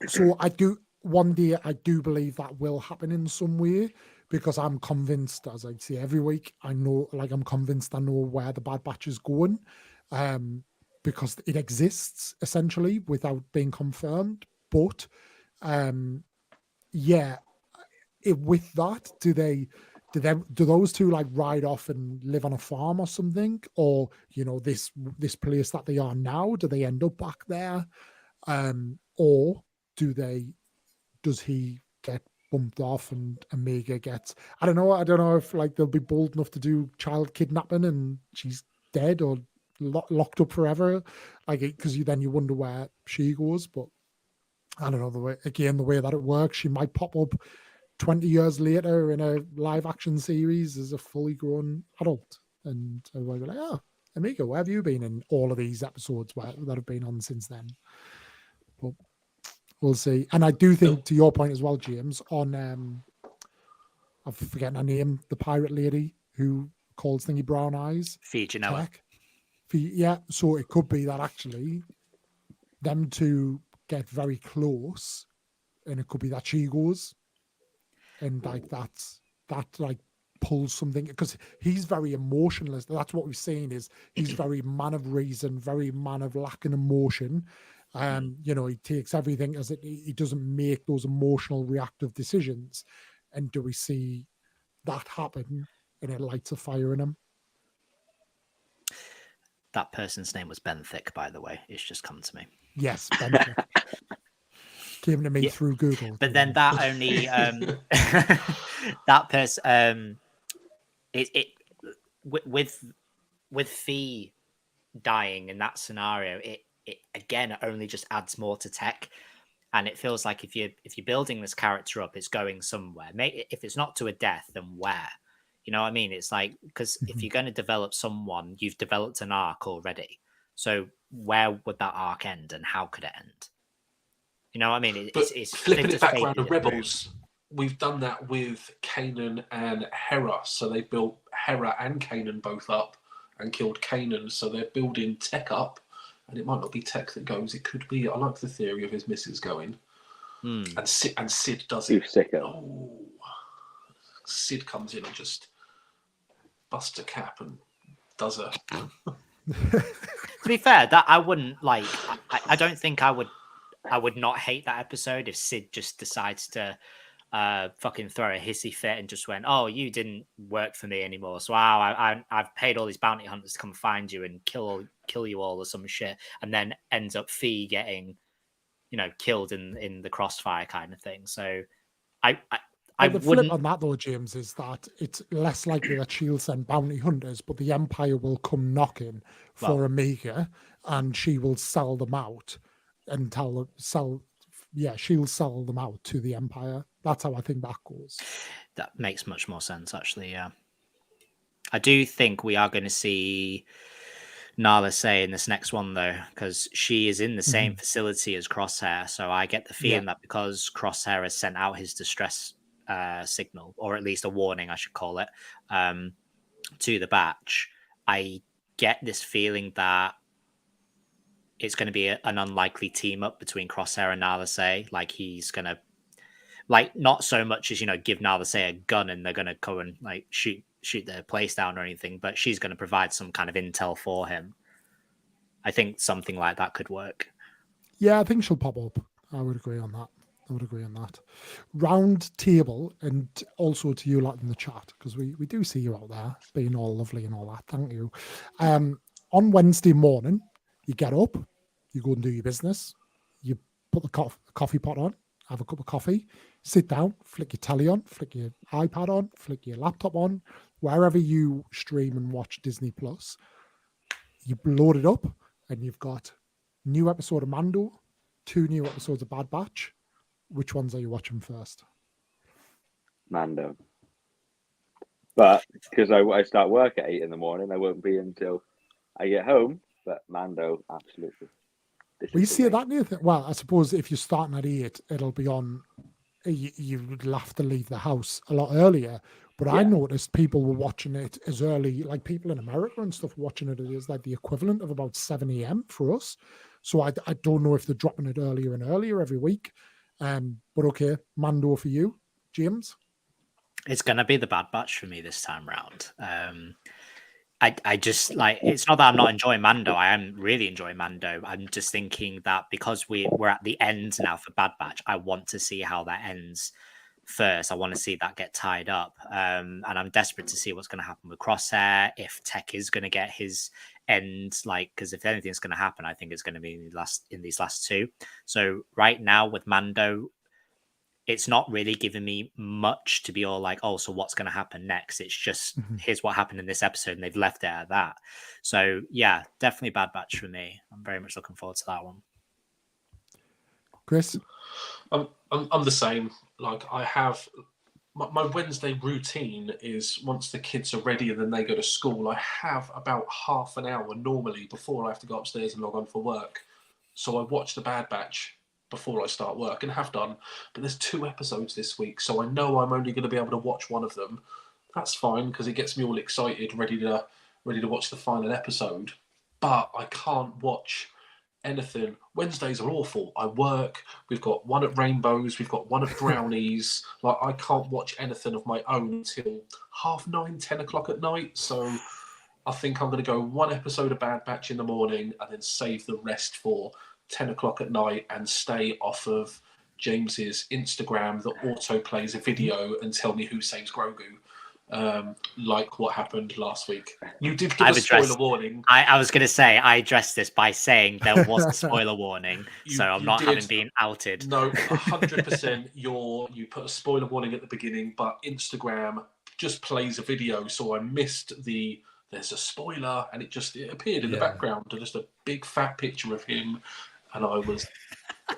So I do believe that will happen in some way, because I'm convinced, as I say every week, I'm convinced I know where the Bad Batch is going, because it exists essentially without being confirmed. But with that, do those two like ride off and live on a farm or something, or this place that they are now? Do they end up back there, or does he get bumped off and Omega gets, I don't know if like they'll be bold enough to do child kidnapping and she's dead or locked up forever, like, because then you wonder where she goes. But I don't know, the way that it works, she might pop up 20 years later in a live action series as a fully grown adult, and everybody will be like, Omega, where have you been in all of these episodes that have been on since then? But we'll see. And I do think, to your point as well, James, on I'm forgetting her name, the pirate lady who calls thingy Brown Eyes. Fee Genoa. Tech. Yeah, so it could be that actually them two get very close, and it could be that she goes, and like that like pulls something, because he's very emotionless. That's what we're saying, is he's very man of reason, very man of lacking emotion. He takes everything as it. He doesn't make those emotional reactive decisions. And do we see that happen, and it lights a fire in him? That person's name was Ben Thick, by the way. It's just come to me. Yes, Ben Thick. Came to me through Google. But then that only that person with Fee dying in that scenario, it again only just adds more to Tech. And it feels like if you're building this character up, it's going somewhere. If it's not to a death, then where? You know what I mean? It's like, because if you're going to develop someone, you've developed an arc already. So where would that arc end, and how could it end? You know what I mean? It's flipping it back around to Rebels. We've done that with Kanan and Hera. So they built Hera and Kanan both up and killed Kanan. So they're building Tech up. And it might not be Tech that goes. It could be. I like the theory of his missus going. And Sid does it. Oh, Sid comes in and just busts a cap and does a. To be fair, that I wouldn't like. I don't think I would not hate that episode if Sid just decides to fucking throw a hissy fit and just went, "Oh, you didn't work for me anymore. So I've paid all these bounty hunters to come find you and kill you all or some shit," and then ends up Fee getting, killed in the crossfire kind of thing. So the flip on that though, James, is that it's less likely that she'll send bounty hunters, but the Empire will come knocking for Omega, and she will sell them out and she'll sell them out to the Empire. That's how I think that goes. That makes much more sense, actually. Yeah, I do think we are going to see Nala say in this next one, though, because she is in the same facility as Crosshair. So I get the feeling that because Crosshair has sent out his distress signal, or at least a warning, I should call it, to the batch, I get this feeling that it's going to be an unlikely team up between Crosshair and Nala Say. Like, he's going to, not so much as, give Nala Say a gun and they're going to go and shoot their place down or anything, but she's going to provide some kind of intel for him. I think something like that could work. Yeah, I think she'll pop up. I would agree on that. Round table, and also to you lot in the chat, because we do see you out there being all lovely and all that. Thank you. On Wednesday morning, you get up, you go and do your business, you put the coffee pot on, have a cup of coffee, sit down, flick your telly on, flick your iPad on, flick your laptop on, wherever you stream and watch Disney Plus. You load it up, and you've got new episode of Mando, 2 new episodes of Bad Batch. Which ones are you watching first? Mando. But because I start work at 8 in the morning, I won't be until I get home. But Mando, absolutely. Well, you see that new thing. Well, I suppose if you're starting at 8, it'll be on. You'd have to leave the house a lot earlier. But I noticed people were watching it as early, like people in America and stuff watching it as like the equivalent of about 7 a.m. for us. So I don't know if they're dropping it earlier and earlier every week. But okay, Mando for you, James. It's gonna be the Bad Batch for me this time round. I just it's not that I'm not enjoying Mando. I am really enjoying Mando. I'm just thinking that because we're at the end now for Bad Batch, I want to see how that ends first. I want to see that get tied up. And I'm desperate to see what's going to happen with Crosshair, if Tech is going to get his end, because if anything's going to happen, I think it's going to be in these last 2. So right now with Mando, it's not really giving me much to be all like, oh, so what's going to happen next? It's just, here's what happened in this episode, and they've left it at that. So yeah, definitely Bad Batch for me. I'm very much looking forward to that one. Chris? I'm the same. I have my Wednesday routine is once the kids are ready and then they go to school, I have about half an hour normally before I have to go upstairs and log on for work. So I watch the Bad Batch before I start work, and have done. But there's 2 episodes this week, so I know I'm only going to be able to watch one of them. That's fine because it gets me all excited, ready to watch the final episode. But I can't watch anything. Wednesdays are awful. I work. We've got one at Rainbows. We've got one at Brownies. Like, I can't watch anything of my own until 9:30, 10 o'clock at night. So I think I'm going to go one episode of Bad Batch in the morning and then save the rest for 10 o'clock at night and stay off of James's Instagram that auto plays a video and tell me who saves Grogu. Like what happened last week. You did give a spoiler warning. I was going to say, I addressed this by saying there was a spoiler warning, so I'm not having been outed. No, 100%. You put a spoiler warning at the beginning, but Instagram just plays a video, so I missed there's a spoiler, and it appeared in the background, just a big fat picture of him, and I was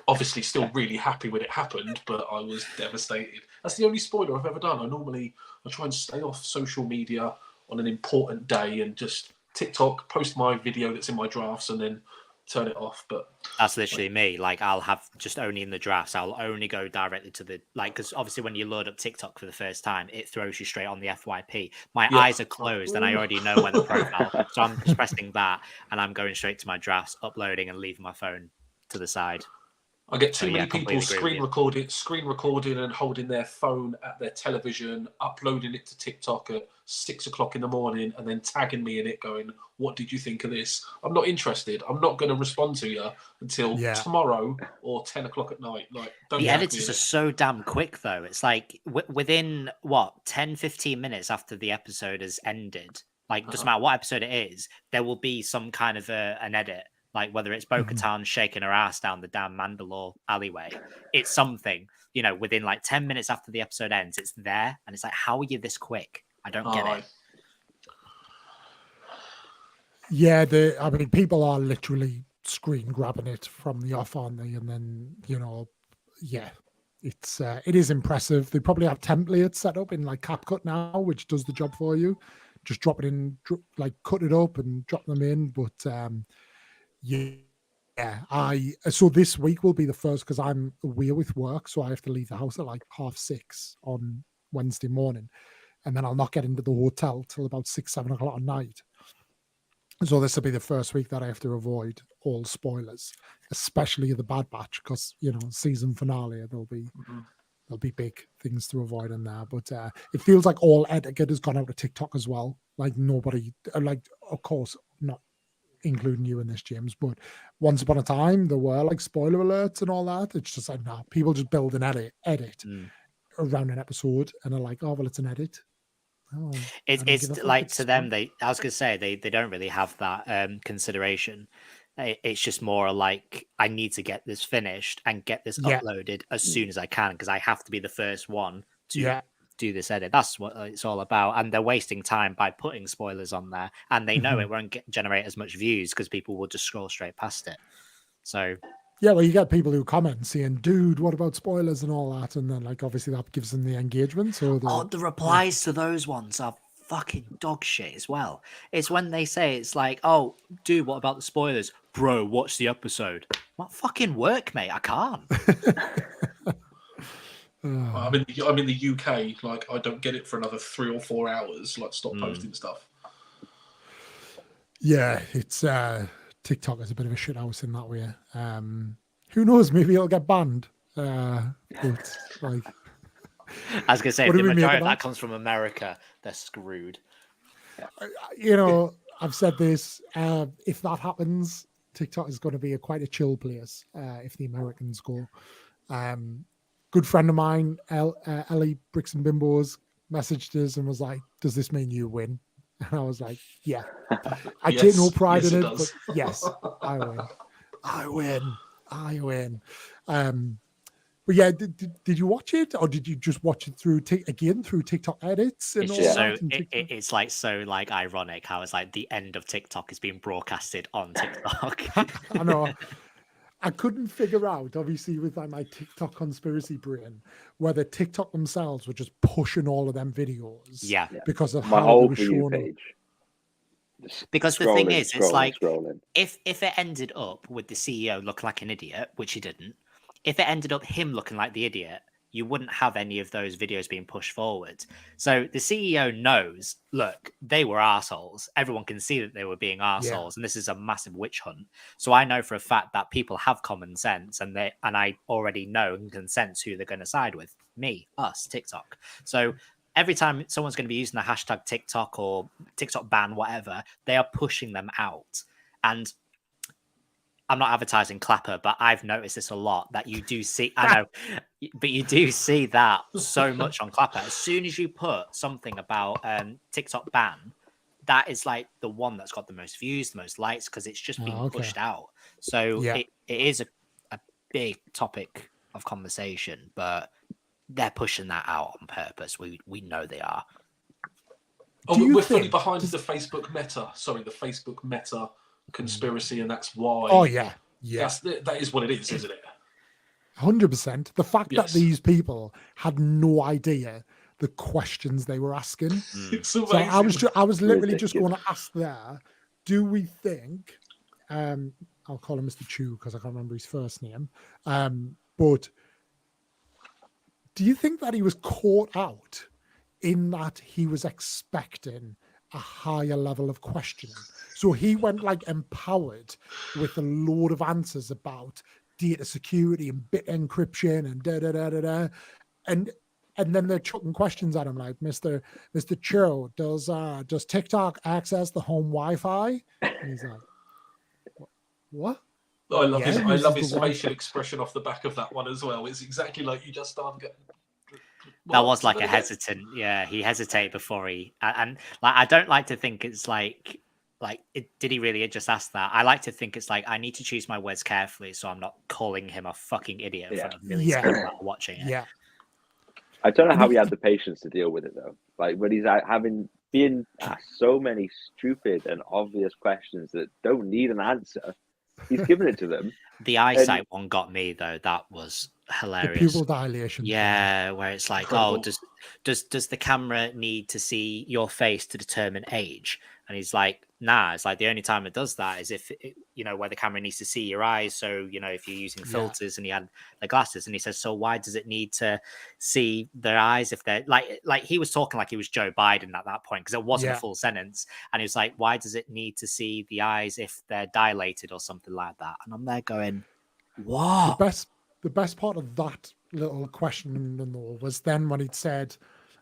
obviously still really happy when it happened, but I was devastated. That's the only spoiler I've ever done. I try and stay off social media on an important day and just TikTok, post my video that's in my drafts and then turn it off. But that's literally me. Like, I'll have just only in the drafts. I'll only go directly to the, like, because obviously when you load up TikTok for the first time, it throws you straight on the FYP. My eyes are closed and I already know where the profile. So I'm just pressing that and I'm going straight to my drafts, uploading and leaving my phone to the side. I get too many people screen recording and holding their phone at their television, uploading it to TikTok at 6 o'clock in the morning and then tagging me in it going, what did you think of this? I'm not interested. I'm not going to respond to you until tomorrow or 10 o'clock at night. Like, the editors are so damn quick, though. It's like within, 10, 15 minutes after the episode has ended, like, doesn't matter what episode it is, there will be some kind of an edit. Like, whether it's Bo-Katan shaking her ass down the damn Mandalore alleyway, it's something, within like 10 minutes after the episode ends, it's there. And it's like, how are you this quick? I don't get it. Yeah, people are literally screen grabbing it from the off, aren't they? And then, it is impressive. They probably have templates set up in like CapCut now, which does the job for you. Just drop it in, cut it up and drop them in. But, so this week will be the first because I'm away with work, so I have to leave the house at like 6:30 on Wednesday morning, and then I'll not get into the hotel till about 6, 7 o'clock at night. So this will be the first week that I have to avoid all spoilers, especially the Bad Batch, because season finale there'll be big things to avoid in there. But it feels like all etiquette has gone out of TikTok as well. Like nobody, of course not including you in this, James, but once upon a time there were like spoiler alerts and all that. It's just like, no, people just build an edit around an episode and are like, oh well, it's an edit. It's like to them, I was gonna say they don't really have that consideration. It's just more like, I need to get this finished and get this uploaded as soon as I can, because I have to be the first one to do this edit. That's what it's all about. And they're wasting time by putting spoilers on there, and they know it won't generate as much views because people will just scroll straight past it. So well, you get people who comment saying, dude, what about spoilers and all that, and then like obviously that gives them the engagement. So the replies to those ones are fucking dog shit as well. It's when they say, it's like, oh dude, what about the spoilers? Bro, watch the episode. What fucking work, mate? I can't. I'm in the UK. Like, I don't get it for another 3 or 4 hours. Like, stop posting stuff. Yeah, it's TikTok is a bit of a shit house in that way. Who knows? Maybe it'll get banned. But like, I was gonna say, if the majority of that comes from America, they're screwed. I've said this. If that happens, TikTok is going to be quite a chill place. If the Americans go. Good friend of mine, Ellie Bricks and Bimbos, messaged us and was like, does this mean you win? And I was like, yeah. I take no pride in it, but yes, I win. But yeah, did you watch it, or did you just watch it through TikTok edits? And it's like so ironic how it's like the end of TikTok is being broadcasted on TikTok. I know. I couldn't figure out, obviously, with like my TikTok conspiracy brain, whether TikTok themselves were just pushing all of them videos. Yeah. Because of my how whole they were view shown. page. Because the thing is, it's like, if it ended up with the CEO looking like an idiot, which he didn't, if it ended up him looking like the idiot, you wouldn't have any of those videos being pushed forward. So the CEO knows, look, they were assholes. Everyone can see that they were being assholes, and this is a massive witch hunt. So I know for a fact that people have common sense, and I already know and can sense who they're going to side with. Me, us, TikTok. So every time someone's going to be using the hashtag TikTok or TikTok ban, whatever, they are pushing them out. And I'm not advertising Clapper, but I've noticed this a lot, that you do see, I know, but you do see that so much on Clapper. As soon as you put something about TikTok ban, that is like the one that's got the most views, the most likes, because it's just being pushed out. So it is a big topic of conversation, but they're pushing that out on purpose. We know they are. Oh, we're fully behind the Facebook Meta. Sorry, the Facebook Meta conspiracy, and that's why. Oh yeah. That is what it is, isn't it? 100%. The fact that these people had no idea the questions they were asking. It's so amazing. I was literally just going to ask there. Do we think? I'll call him Mr. Chu because I can't remember his first name. But do you think that he was caught out in that he was expecting a higher level of questioning? So he went like empowered with a load of answers about data security and bit encryption and da-da-da-da-da. And then they're chucking questions at him like, Mr. Cho, does TikTok access the home Wi-Fi? And he's like, what? I love his facial expression off the back of that one as well. It's exactly like you just started getting. That was like a hesitant. Yeah, he hesitated before and like I don't like to think it's like did he really just ask that? I like to think it's like I need to choose my words carefully so I'm not calling him a fucking idiot in front of millions of people watching it. Yeah. I don't know how he had the patience to deal with it though. Like when he's being asked so many stupid and obvious questions that don't need an answer, he's giving it to them. The eyesight one got me though. That was hilarious. The pupil dilation. Yeah, where it's like, oh, does the camera need to see your face to determine age? And he's like, nah. It's like the only time it does that is if where the camera needs to see your eyes. So if you're using filters and he had the glasses, and he says, so why does it need to see their eyes if they're like he was talking like he was Joe Biden at that point because it wasn't a full sentence, and he was like, why does it need to see the eyes if they're dilated or something like that? And I'm there going, what? The best part of that little question was then when he'd said,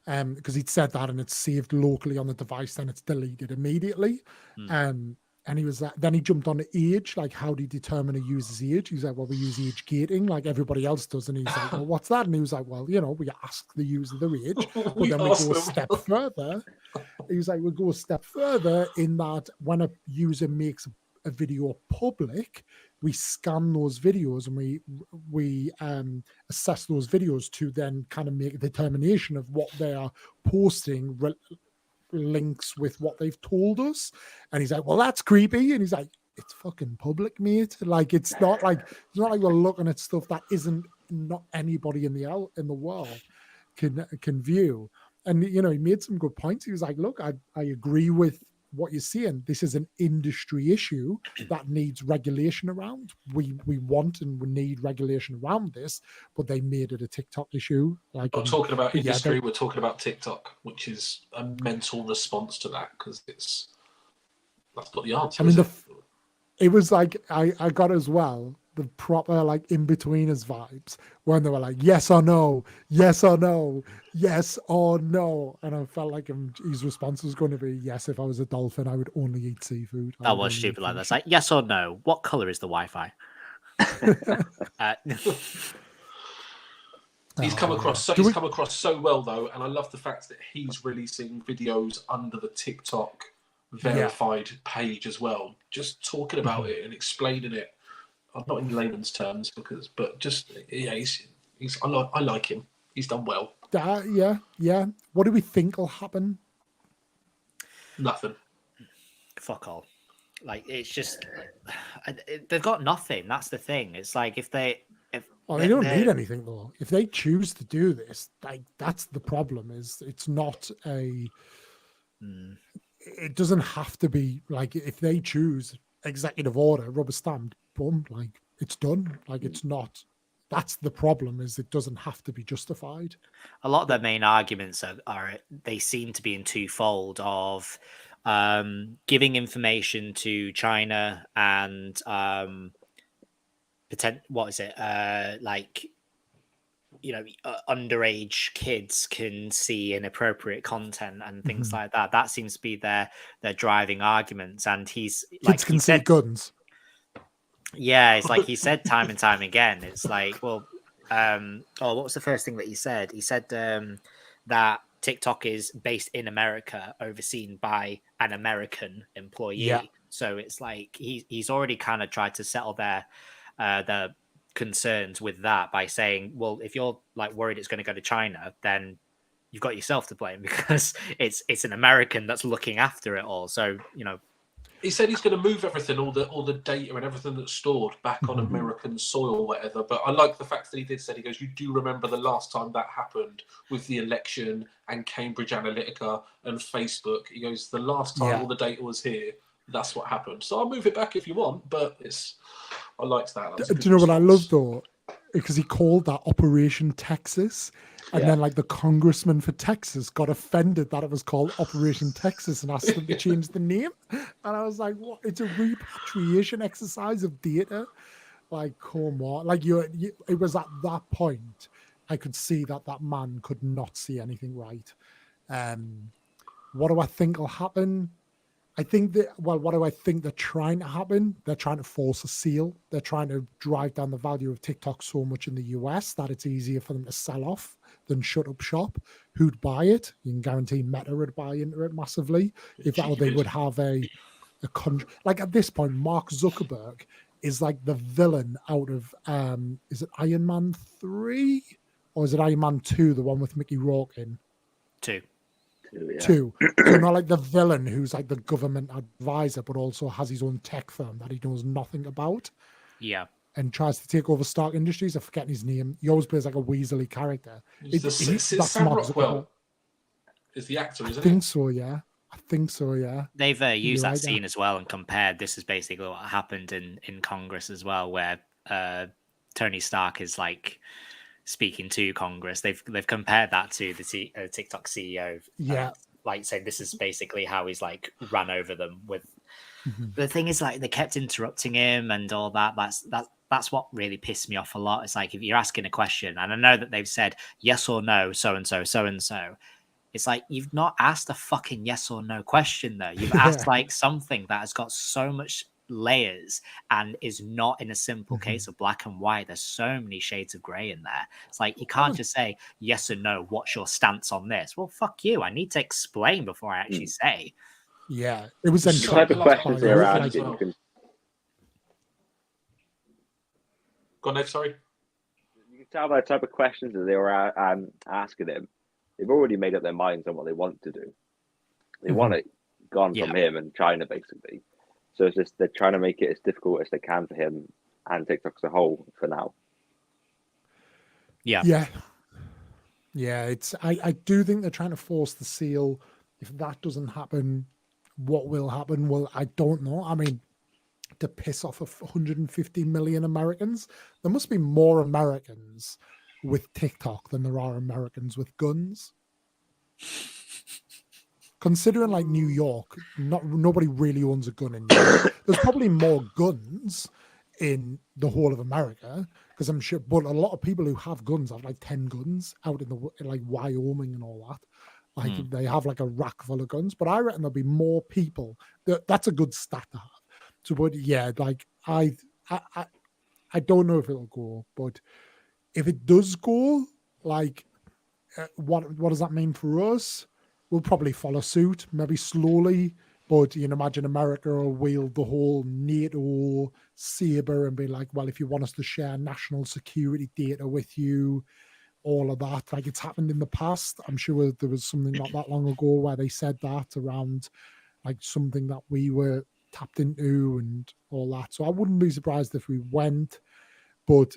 because he'd said that and it's saved locally on the device, then it's deleted immediately. And he was then he jumped on the age, like how do you determine a user's age? He's like, well, we use age gating like everybody else does. And he's like, well, what's that? And he was like, well, we ask the user their age, but then we go a step further. He was like, we'll go a step further in that when a user makes a video public, we scan those videos and we assess those videos to then kind of make a determination of what they are posting links with what they've told us. And he's like, well, that's creepy. And he's like, it's fucking public, mate. Like it's not like we're looking at stuff that not anybody in the world can view. And he made some good points. He was like, look, I agree with what you're seeing. This is an industry issue that needs regulation around. We want and we need regulation around this, but they made it a TikTok issue. Like, we're talking about industry, we're talking about TikTok, which is a mental response to that because that's not the answer. I mean, it was like I got as well the proper like in-betweeners vibes when they were like yes or no, yes or no, yes or no, and I felt like his response was going to be yes. If I was a dolphin, I would only eat seafood. That was stupid like that. It's like yes or no. What color is the Wi-Fi? He's come across so well though, and I love the fact that he's releasing videos under the TikTok verified page as well, just talking about it and explaining it. Not in layman's terms, but just I like him. He's done well. Yeah. What do we think will happen? Nothing. Fuck all. Like it's just they've got nothing. That's the thing. It's like if they don't need anything though. If they choose to do this, like that's the problem. Is it's not a. It doesn't have to be like if they choose executive order, rubber stamped. Boom, like it's done. Like it's not That's the problem, is it doesn't have to be justified. A lot of their main arguments are they seem to be in twofold of giving information to China and what is it like, you know, underage kids can see inappropriate content and things like that. That seems to be their driving arguments. And he's kids can see guns. Yeah, it's like he said time and time again. It's like, well, what was the first thing that he said? He said that TikTok is based in America, overseen by an American employee. Yeah. So it's like he's already kind of tried to settle their concerns with that by saying, well, if you're like worried it's going to go to China, then you've got yourself to blame, because it's an American that's looking after it all. So, you know, he said he's going to move everything, all the data and everything that's stored back on American soil or whatever. But I like the fact that he did say, he goes, you do remember the last time that happened with the election and Cambridge Analytica and Facebook. He goes, the last time all the data was here, that's what happened. So I'll move it back if you want, but I liked that. Do you know what I love though? Because he called that Operation Texas. And then, like, the congressman for Texas got offended that it was called Operation Texas and asked them to change the name. And I was like, what? It's a repatriation exercise of data? Like, come on. Like, it was at that point I could see that man could not see anything right. What do I think will happen? I think what do I think they're trying to happen? They're trying to force a seal. They're trying to drive down the value of TikTok so much in the US that it's easier for them to sell off than shut up shop. Who'd buy it? You can guarantee Meta would buy into it massively. If that, they would have like at this point, Mark Zuckerberg is like the villain out of is it Iron Man 3 or is it Iron Man 2, the one with Mickey Rourke in? 2. Yeah. 2. So not like the villain who's like the government advisor, but also has his own tech firm that he knows nothing about. Yeah. And tries to take over Stark Industries. I'm forgetting his name. He always plays like a Weasley character. That's Sam Rockwell is the actor, isn't it? I think so, yeah. They've used that scene as well and compared. This is basically what happened in Congress as well, where Tony Stark is like speaking to Congress. They've compared that to the TikTok CEO. Like saying this is basically how he's like ran over them with. The thing is, like, they kept interrupting him and all that. That's what really pissed me off a lot. It's like, if you're asking a question, and I know that they've said yes or no, so and so, so and so. It's like, you've not asked a fucking yes or no question though. You've asked like something that has got so much layers and is not in a simple case of black and white. There's so many shades of gray in there. It's like, you can't just say yes or no. What's your stance on this? Well, fuck you. I need to explain before I actually say. Yeah, it was the type of questions they were asking. Go on, Ed, sorry. You can tell by the type of questions that they were asking him. They've already made up their minds on what they want to do. They want it gone from him and China, basically. So it's just they're trying to make it as difficult as they can for him and TikTok as a whole for now. Yeah. It's I do think they're trying to force the seal. If that doesn't happen, what will happen? Well, I don't know. I mean, to piss off 150 million Americans, there must be more Americans with TikTok than there are Americans with guns. Considering like New York, nobody really owns a gun in New York. There's probably more guns in the whole of America because I'm sure, but a lot of people who have guns have like 10 guns out in like Wyoming and all that. Like they have like a rack full of guns, but I reckon there'll be more people. That's a good stat to have. So, but yeah, like I don't know if it'll go, but if it does go, like, what does that mean for us? We'll probably follow suit, maybe slowly, but you can imagine America will wield the whole NATO saber and be like, well, if you want us to share national security data with you, all of that, like it's happened in the past. I'm sure there was something not that long ago where they said that around like something that we were tapped into and all that. So I wouldn't be surprised if we went, but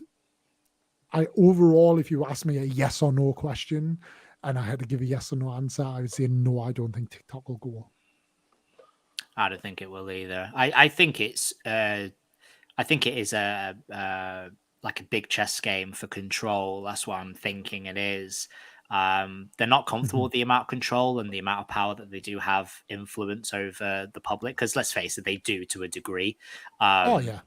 overall, if you ask me a yes or no question and I had to give a yes or no answer, I would say no, I don't think TikTok will go. I don't think it will either. I think it is a like a big chess game for control. That's what I'm thinking it is. They're not comfortable with the amount of control and the amount of power that they do have influence over the public. Because let's face it, they do to a degree. Oh yeah.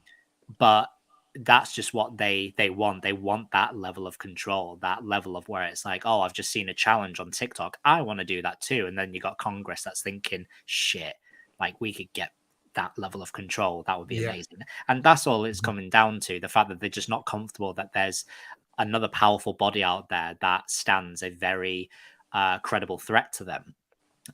But that's just what they want. They want that level of control, that level of where it's like, oh, I've just seen a challenge on TikTok, I want to do that too. And then you got Congress that's thinking, shit, like we could get that level of control. That would be amazing. And that's all it's coming down to, the fact that they're just not comfortable that there's another powerful body out there that stands a very credible threat to them.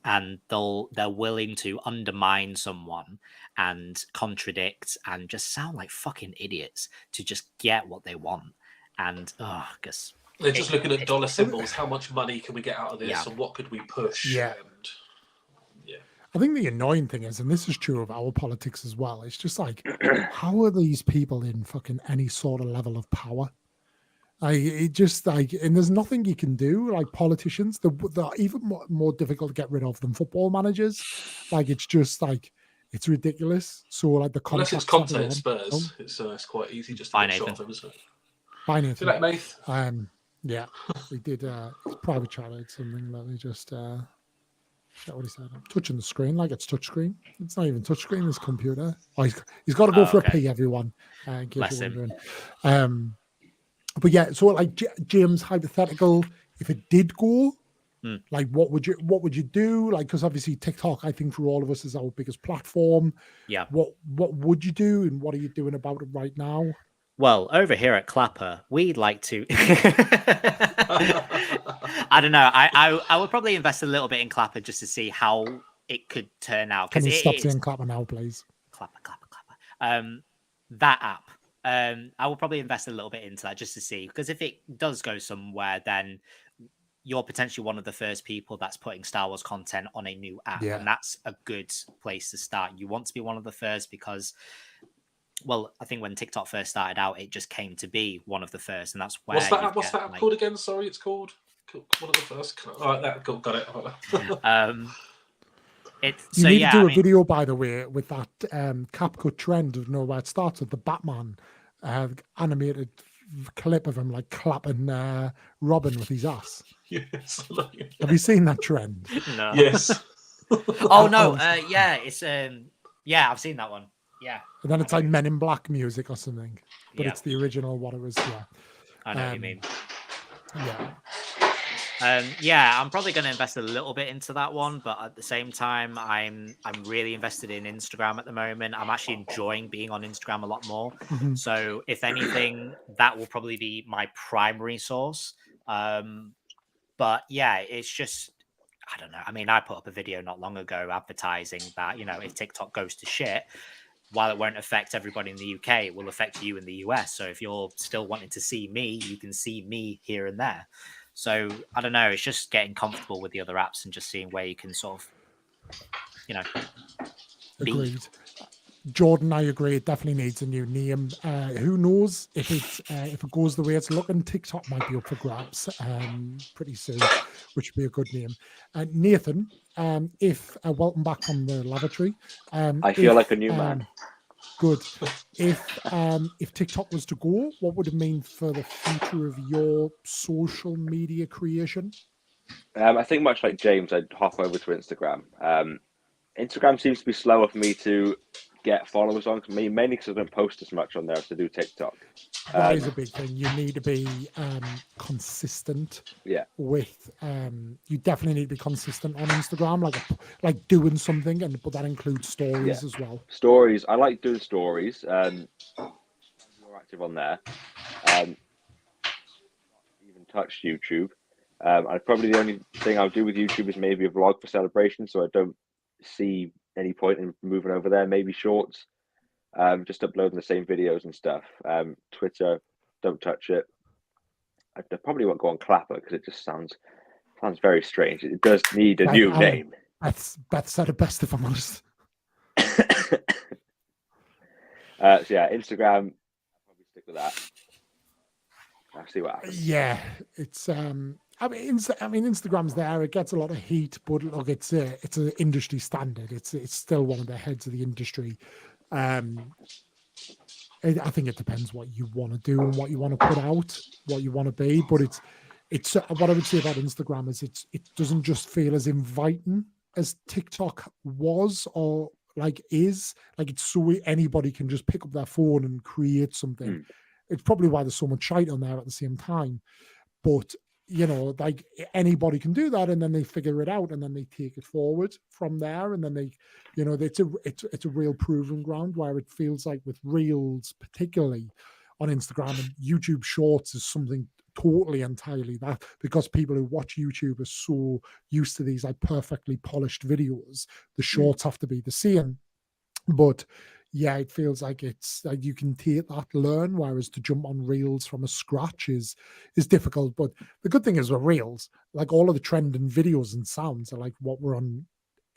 And they're willing to undermine someone and contradict and just sound like fucking idiots to just get what they want. And because they're just looking at dollar symbols. How much money can we get out of this, and what could we push? Yeah. I think the annoying thing is, and this is true of our politics as well, it's just like, how are these people in fucking any sort of level of power? It just like, and there's nothing you can do. Like politicians, they're even more difficult to get rid of than football managers. Like it's just like, it's ridiculous. So like the unless it's Conte at Spurs, it's quite easy just to get shot of him, isn't it? Bye, Nathan. See you later, mate. Yeah, we did private chat out something. Let me just what he said. I'm touching the screen like it's touchscreen. It's not even touchscreen. This computer. Oh, he's got to go for a pee. Everyone, in case you're wondering. But yeah, so like James, hypothetical, if it did go, like what would you do? Like, because obviously TikTok, I think for all of us is our biggest platform. Yeah. What would you do, and what are you doing about it right now? Well, over here at Clapper, we'd like to. I don't know. I would probably invest a little bit in Clapper just to see how it could turn out. Can you stop saying Clapper now, please? Clapper. That app. I will probably invest a little bit into that just to see, because if it does go somewhere, then you're potentially one of the first people that's putting Star Wars content on a new app, and that's a good place to start. You want to be one of the first because, well, I think when TikTok first started out, it just came to be one of the first, and that's where. What's that app called again? Sorry, it's called one of the first. All right, that got it. You need to do a video, by the way, with that CapCut trend of where it starts with the Batman animated clip of him like clapping Robin with his ass. Yes. Have you seen that trend? No. Yes. Oh no. It's I've seen that one. Yeah. And then it's like Men in Black music or something, but it's the original what it was. Yeah. I know what you mean. Yeah. I'm probably going to invest a little bit into that one, but at the same time, I'm really invested in Instagram at the moment. I'm actually enjoying being on Instagram a lot more. Mm-hmm. So if anything, that will probably be my primary source. But yeah, it's just, I don't know. I mean, I put up a video not long ago advertising that, if TikTok goes to shit, while it won't affect everybody in the UK, it will affect you in the US. So if you're still wanting to see me, you can see me here and there. So I don't know. It's just getting comfortable with the other apps and just seeing where you can sort of, Agreed. Jordan, I agree. It definitely needs a new name. Who knows if it goes the way it's looking? TikTok might be up for grabs pretty soon, which would be a good name. Nathan, if welcome back from the lavatory. I feel like a new man. Good. If TikTok was to go, what would it mean for the future of your social media creation? I think much like James, I'd hop over to Instagram. Instagram seems to be slower for me to get followers on, mainly because I don't post as much on there as I do TikTok. That is a big thing. You need to be consistent. Yeah. With you definitely need to be consistent on Instagram, like doing something, but that includes stories as well. Stories. I like doing stories. I'm more active on there. Even touched YouTube. Probably the only thing I'll do with YouTube is maybe a vlog for celebration, so I don't see any point in moving over there. Maybe shorts, just uploading the same videos and stuff. Twitter, don't touch it. I probably won't go on Clapper because it just sounds very strange. It does need a new name. Beth said it best, if I'm honest. So yeah, Instagram, I'll probably stick with that. I'll see what happens. Yeah, it's Instagram's there. It gets a lot of heat, but look, it's an industry standard. It's still one of the heads of the industry. I think it depends what you want to do and what you want to put out, what you want to be. But it's what I would say about Instagram is it doesn't just feel as inviting as TikTok was or like is. Like it's so anybody can just pick up their phone and create something. It's probably why there's so much shite on there at the same time. But you know, like anybody can do that, and then they figure it out, and then they take it forward from there, and then they, you know, it's a real proving ground where it feels like with Reels, particularly on Instagram and YouTube Shorts, is something totally entirely that, because people who watch YouTube are so used to these like perfectly polished videos, the shorts have to be the same. But yeah, it feels like it's like you can take that, learn, whereas to jump on Reels from a scratch is difficult. But the good thing is with Reels, like all of the trending videos and sounds are like what were on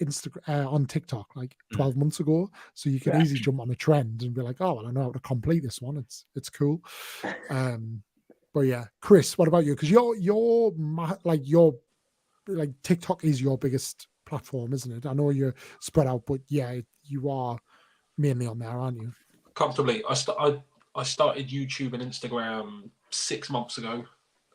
Instagram, on TikTok like 12 months ago. So you can easily jump on a trend and be like, oh, well, I know how to complete this one. It's cool. But yeah, Chris, what about you? Because your TikTok is your biggest platform, isn't it? I know you're spread out, but yeah, you are mainly on there, aren't you? Comfortably. I started YouTube and Instagram 6 months ago,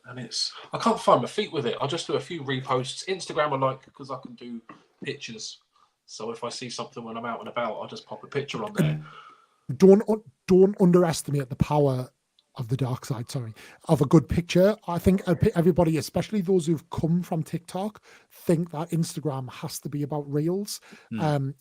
and I can't find my feet with it. I just do a few reposts. Instagram I like because I can do pictures. So if I see something when I'm out and about, I'll just pop a picture on there. Don't underestimate the power of the dark side, of a good picture. I think everybody, especially those who've come from TikTok, think that Instagram has to be about Reels.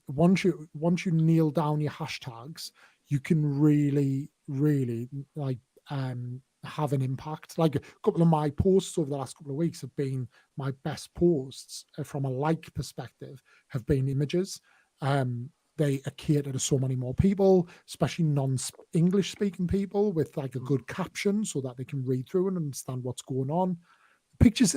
Once you nail down your hashtags, you can really, really like have an impact. Like a couple of my posts over the last couple of weeks have been my best posts from a like perspective, have been images. They are catered to so many more people, especially non-English speaking people, with like a good caption so that they can read through and understand what's going on. Pictures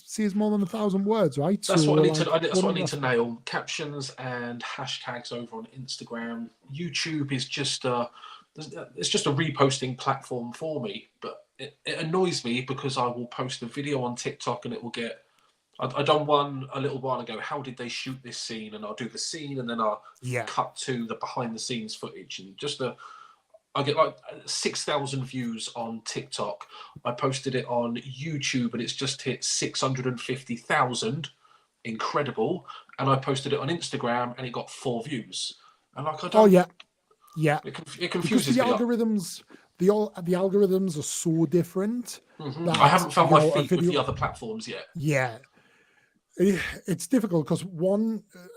says more than 1,000 words, right? That's what I need to nail. Captions and hashtags over on Instagram. YouTube is just it's just a reposting platform for me, but it annoys me because I will post a video on TikTok and it will get. I done one a little while ago. How did they shoot this scene? And I'll do the scene, and then I'll cut to the behind-the-scenes footage, and I get like 6,000 views on TikTok. I posted it on YouTube, and it's just hit 650,000. Incredible! And I posted it on Instagram, and it got 4 views. And like I don't. Oh yeah. It confuses me. Algorithms. The algorithms are so different. I haven't found my feet with the other platforms yet. Yeah. It's difficult because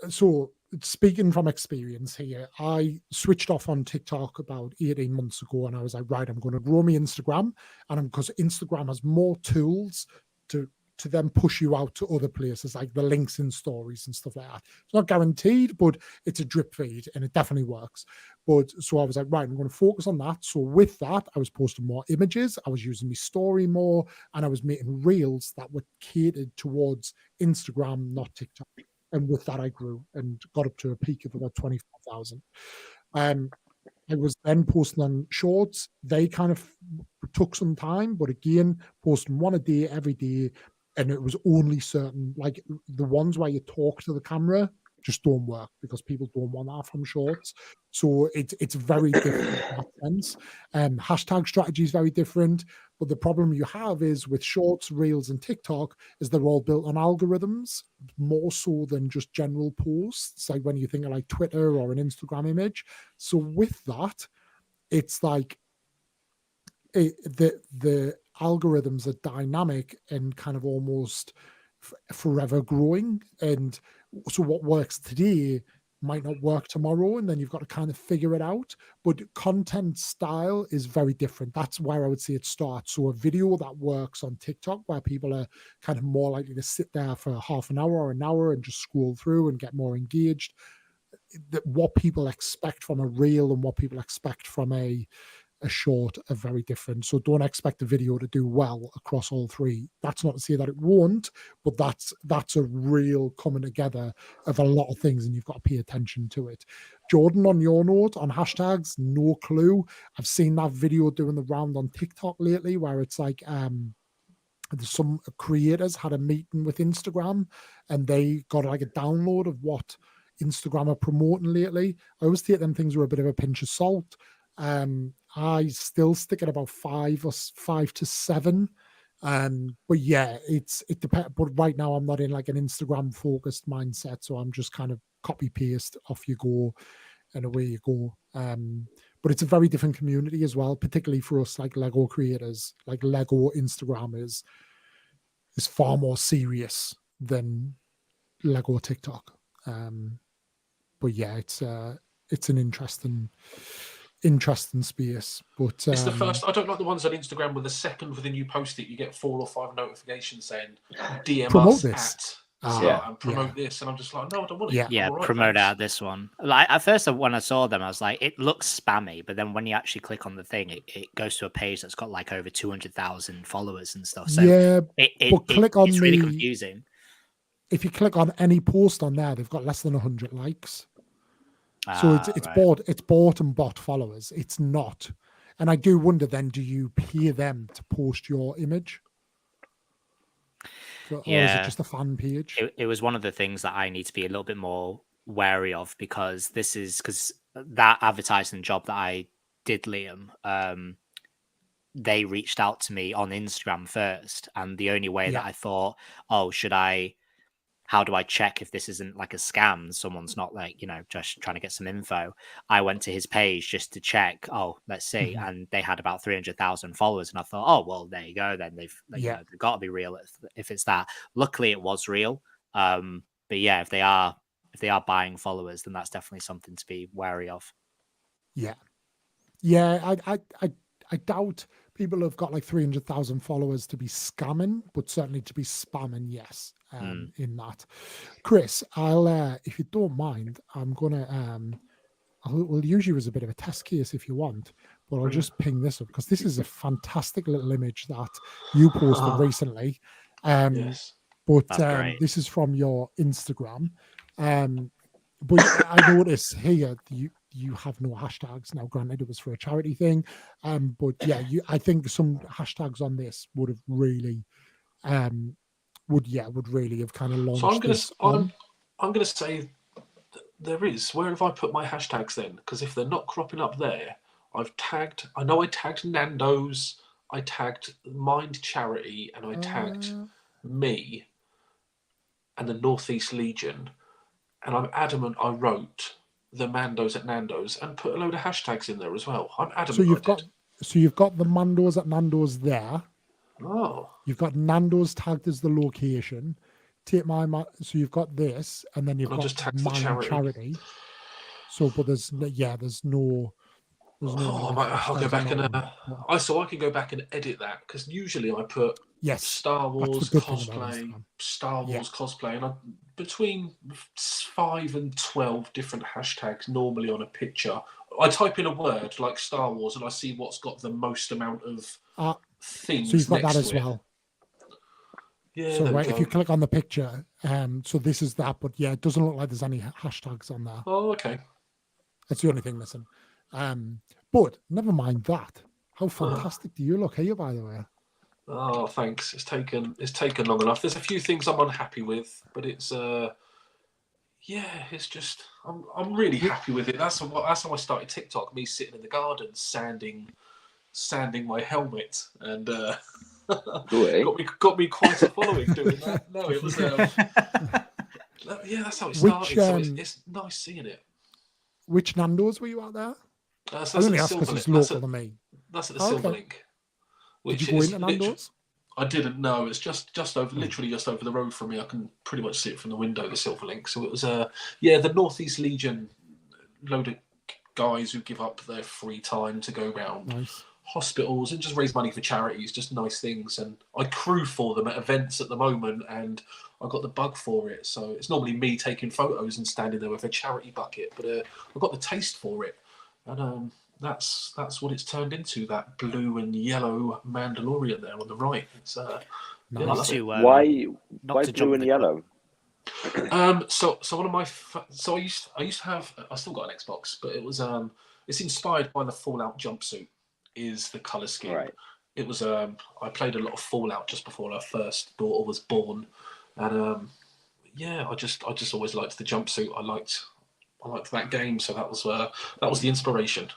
so speaking from experience here, I switched off on TikTok about 18 months ago, and I was like, right, I'm going to grow my Instagram, and because Instagram has more tools to then push you out to other places, like the links in stories and stuff like that. It's not guaranteed, but it's a drip feed and it definitely works. But so I was like, right, I'm going to focus on that. So with that, I was posting more images, I was using my story more, and I was making reels that were catered towards Instagram, not TikTok. And with that, I grew and got up to a peak of about 25,000. I was then posting on shorts. They kind of took some time, but again, posting one a day, every day. And it was only certain, like the ones where you talk to the camera just don't work because people don't want that from shorts. So it's very different in that sense. Hashtag strategy is very different. But the problem you have is with shorts, reels, and TikTok is they're all built on algorithms more so than just general posts. Like when you think of like Twitter or an Instagram image. So with that, it's like the algorithms are dynamic and kind of almost forever growing. And so what works today might not work tomorrow, and then you've got to kind of figure it out. But content style is very different. That's where I would say it starts. So a video that works on TikTok where people are kind of more likely to sit there for half an hour or an hour and just scroll through and get more engaged. What people expect from a reel and what people expect from a short are very different. So don't expect a video to do well across all three. That's not to say that it won't, but that's a real coming together of a lot of things, and you've got to pay attention to it. Jordan, on your note on hashtags, no clue. I've seen that video doing the round on TikTok lately where it's like some creators had a meeting with Instagram and they got like a download of what Instagram are promoting lately. I always take them things with a bit of a pinch of salt. I still stick at about 5 to 7. But yeah, it depends. But right now, I'm not in like an Instagram focused mindset, so I'm just kind of copy paste, off you go, and away you go. But it's a very different community as well, particularly for us like Lego creators. Like Lego Instagram is far more serious than Lego TikTok. But yeah, it's an interesting space. But It's the first. I don't like the ones on Instagram with the second within you post it, you get 4 or 5 notifications saying DM promote us this. and promote this, and I'm just like, no, I don't want it. Yeah. Yeah, I'm all right, promote thanks. out this one. Like at first, when I saw them, I was like, it looks spammy. But then when you actually click on the thing, it goes to a page that's got like over 200,000 followers and stuff. So Yeah, but click on it's really confusing. If you click on any post on there, they've got less than 100 likes. So it's right. bought and bot followers. It's not. And I do wonder then, do you pay them to post your image? Or is it just a fan page? It was one of the things that I need to be a little bit more wary of, because that advertising job that I did, Liam, they reached out to me on Instagram first. And the only way that I thought, how do I check if this isn't like a scam? Someone's not like, just trying to get some info. I went to his page just to check. Oh, let's see. Mhm. And they had about 300,000 followers. And I thought, oh, well, there you go. Then they've got to be real if it's that. Luckily, it was real. But yeah, if they are buying followers, then that's definitely something to be wary of. Yeah. Yeah, I doubt people have got like 300,000 followers to be scamming, but certainly to be spamming, yes. In that, Chris, I'll if you don't mind, I'm gonna we'll use you as a bit of a test case if you want, but I'll just ping this up because this is a fantastic little image that you posted recently. Yes. But That's great. this is from your Instagram. But I notice here you have no hashtags. Now, granted, it was for a charity thing, but yeah, I think some hashtags on this would have really, would really have kind of launched So I'm gonna say there is. Where have I put my hashtags then? Because if they're not cropping up there, I know I tagged Nando's, I tagged Mind Charity, and I tagged me and the Northeast Legion, and I'm adamant I wrote the Mandos at Nando's and put a load of hashtags in there as well. I'm adamant. So you've got the Mandos at Nando's there. Oh. You've got Nando's tagged as the location. So you've got this, and then you've got Mind Charity. So, but there's no. I'll go back and so I can go back and edit that, because usually I put Star Wars cosplay, and between 5 and 12 different hashtags normally on a picture. I type in a word like Star Wars and I see what's got the most amount of things. So you've got next that as to it. well. Yeah. So if you click on the picture, so this is that, but yeah, it doesn't look like there's any hashtags on there. Oh, okay. That's the only thing missing. But never mind that. How fantastic do you look here, by the way? Oh, thanks. It's taken long enough. There's a few things I'm unhappy with, but it's it's just I'm really happy with it. That's how I started TikTok. Me sitting in the garden, sanding my helmet, and got me quite a following doing that. No, it was that's how it started. So it's nice seeing it. Which Nando's were you at there? That's I only ask because it's local to me. That's at the Silverlink. Did you go into Nando's? I didn't know. It's just over, literally just over the road from me. I can pretty much see it from the window, the Silverlink. So it was the Northeast Legion, load of guys who give up their free time to go around hospitals and just raise money for charities, just nice things. And I crew for them at events at the moment, and I got the bug for it. So it's normally me taking photos and standing there with a charity bucket, but I got the taste for it, and that's what it's turned into. That blue and yellow Mandalorian there on the right. It's why blue and yellow? So one of my I used to have, I still got an Xbox, but it was it's inspired by the Fallout jumpsuit. Is the color scheme? Right. It was I played a lot of Fallout just before our first daughter was born, and I just always liked the jumpsuit. I liked that game, so that was the inspiration.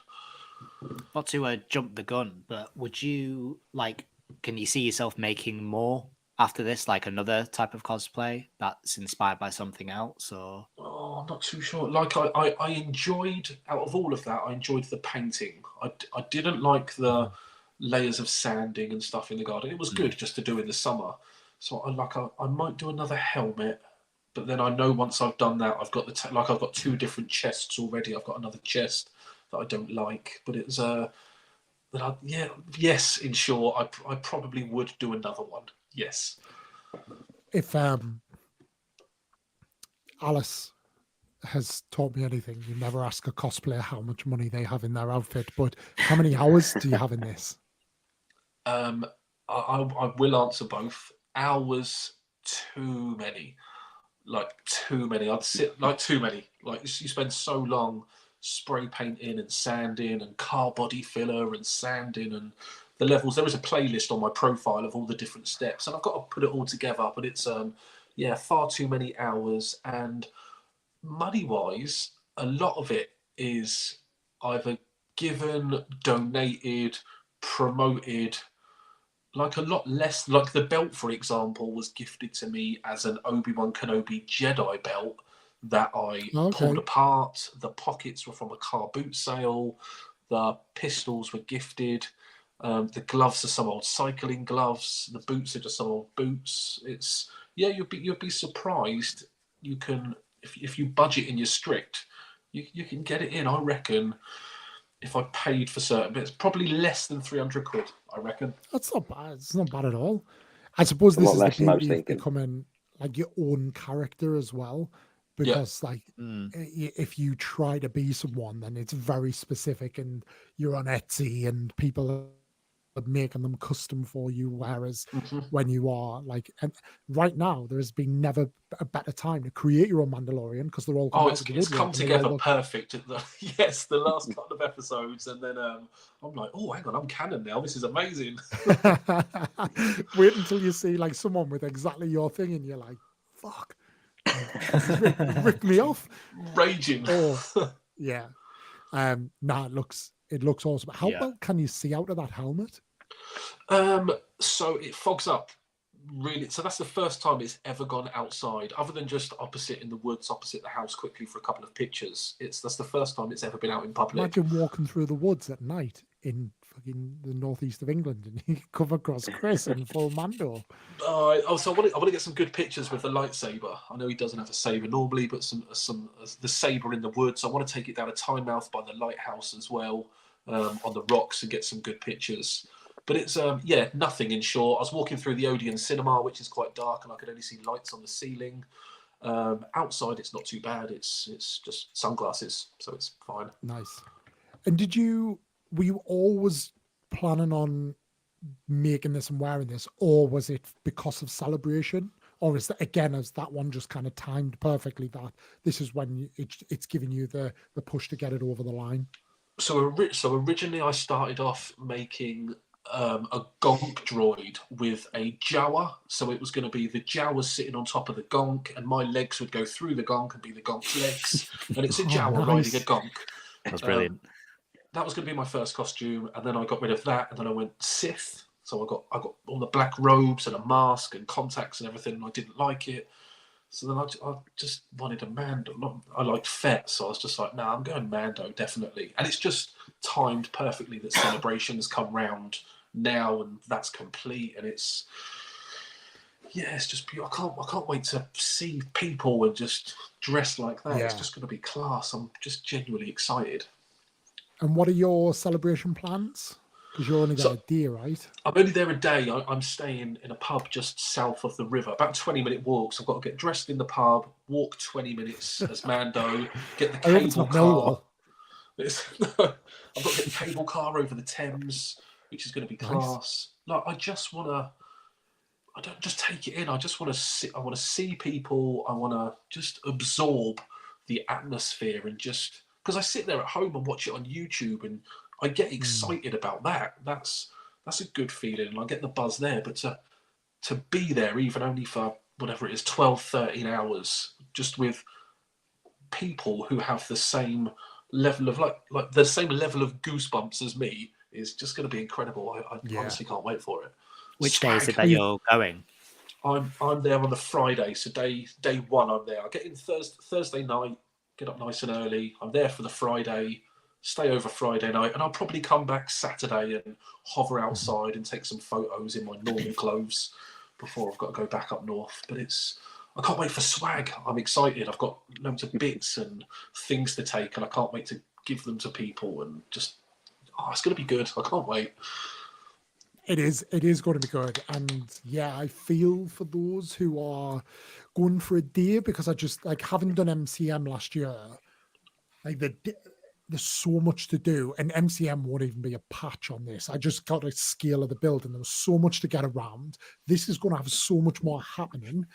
Not to jump the gun, but would you like? Can you see yourself making more after this, like another type of cosplay that's inspired by something else, or? Oh, I'm not too sure. Like I enjoyed out of all of that, I enjoyed the painting. I didn't like the layers of sanding and stuff in the garden. It was good just to do in the summer. So I might do another helmet, but then I know once I've done that, I've got I've got two different chests already. I've got another chest that I don't like, but it's but yes, in short, I probably would do another one. Yes. If Alice has taught me anything, you never ask a cosplayer how much money they have in their outfit, but how many hours do you have in this? I will answer both. Hours, too many. Like too many. I'd sit like too many. Like you spend so long spray painting and sanding and car body filler and sanding and the levels. There is a playlist on my profile of all the different steps, and I've got to put it all together. But it's far too many hours, and money wise, a lot of it is either given, donated, promoted. Like a lot less, like the belt, for example, was gifted to me as an Obi-Wan Kenobi Jedi belt that I pulled apart. The pockets were from a car boot sale. The pistols were gifted. The gloves are some old cycling gloves. The boots are just some old boots. It's you'd be surprised. You can if you budget and you're strict, you can get it in. I reckon if I paid for certain bits, probably less than 300 quid, I reckon. That's not bad. It's not bad at all. I suppose It's a this lot is less the than I was beauty of thinking. becoming like your own character as well. Because if you try to be someone, then it's very specific and you're on Etsy and people are making them custom for you. Whereas when you are like, and right now, there has been never a better time to create your own Mandalorian because they're all coming out of the It's come woodwork and they all together look perfect. Yes, the last couple of episodes, and then I'm like, oh, hang on, I'm canon now. This is amazing. Wait until you see like someone with exactly your thing, and you're like, "Fuck, rip me off!" Raging. Oh, yeah. Nah, it looks awesome. How well can you see out of that helmet? So it fogs up really. So that's the first time it's ever gone outside, other than just opposite in the woods, opposite the house, quickly for a couple of pictures. That's the first time it's ever been out in public. Imagine walking through the woods at night in fucking the northeast of England and you come across Chris in full Mando. So I want to get some good pictures with the lightsaber. I know he doesn't have a saber normally, but the saber in the woods. I want to take it down a Tynemouth by the lighthouse as well, on the rocks, and get some good pictures. But it's nothing in short. I was walking through the Odeon cinema, which is quite dark, and I could only see lights on the ceiling. Outside, it's not too bad. It's just sunglasses, so it's fine. Nice. And were you always planning on making this and wearing this, or was it because of celebration, or is that again as that one just kind of timed perfectly that this is when it's giving you the push to get it over the line? So originally I started off making a gonk droid with a Jawa. So it was going to be the Jawa sitting on top of the gonk, and my legs would go through the gonk and be the gonk's legs, and it's a Jawa riding a gonk. That's brilliant. That was going to be my first costume, and then I got rid of that, and then I went Sith. So I got all the black robes and a mask and contacts and everything, and I didn't like it. So then I just wanted a Mando. I liked Fett, so I was just like, nah, I'm going Mando, definitely. And it's just timed perfectly that Celebration has come round now, and that's complete, and it's just beautiful. I can't wait to see people and just dress like that. It's just going to be class. I'm just genuinely excited. And what are your celebration plans? Because you're only there a day, right? I'm only there a day. I'm staying in a pub just south of the river, about a 20-minute walk. So I've got to get dressed in the pub, walk 20 minutes as Mando, get the cable car. I've got to get the cable car over the Thames, which is going to be class. Like, I don't just take it in. I just want to see. I want to see people. I want to just absorb the atmosphere and just because I sit there at home and watch it on YouTube and I get excited about that. That's a good feeling, and I get the buzz there. But to be there, even only for whatever it is, 12, 13 hours, just with people who have the same level of like the same level of goosebumps as me is just going to be incredible. I honestly can't wait for it. Which day is it that you're going? I'm there on the Friday, so day one I'm there. I get in Thursday night, get up nice and early. I'm there for the Friday, stay over Friday night, and I'll probably come back Saturday and hover outside and take some photos in my normal clothes before I've got to go back up north. But I can't wait for swag. I'm excited. I've got loads of bits and things to take, and I can't wait to give them to people. And just, it's going to be good. I can't wait. It is going to be good. And yeah, I feel for those who are going for a day, because I just, like, having done MCM last year, like there's so much to do, and MCM won't even be a patch on this. I just got a scale of the building. There was so much to get around. This is going to have so much more happening.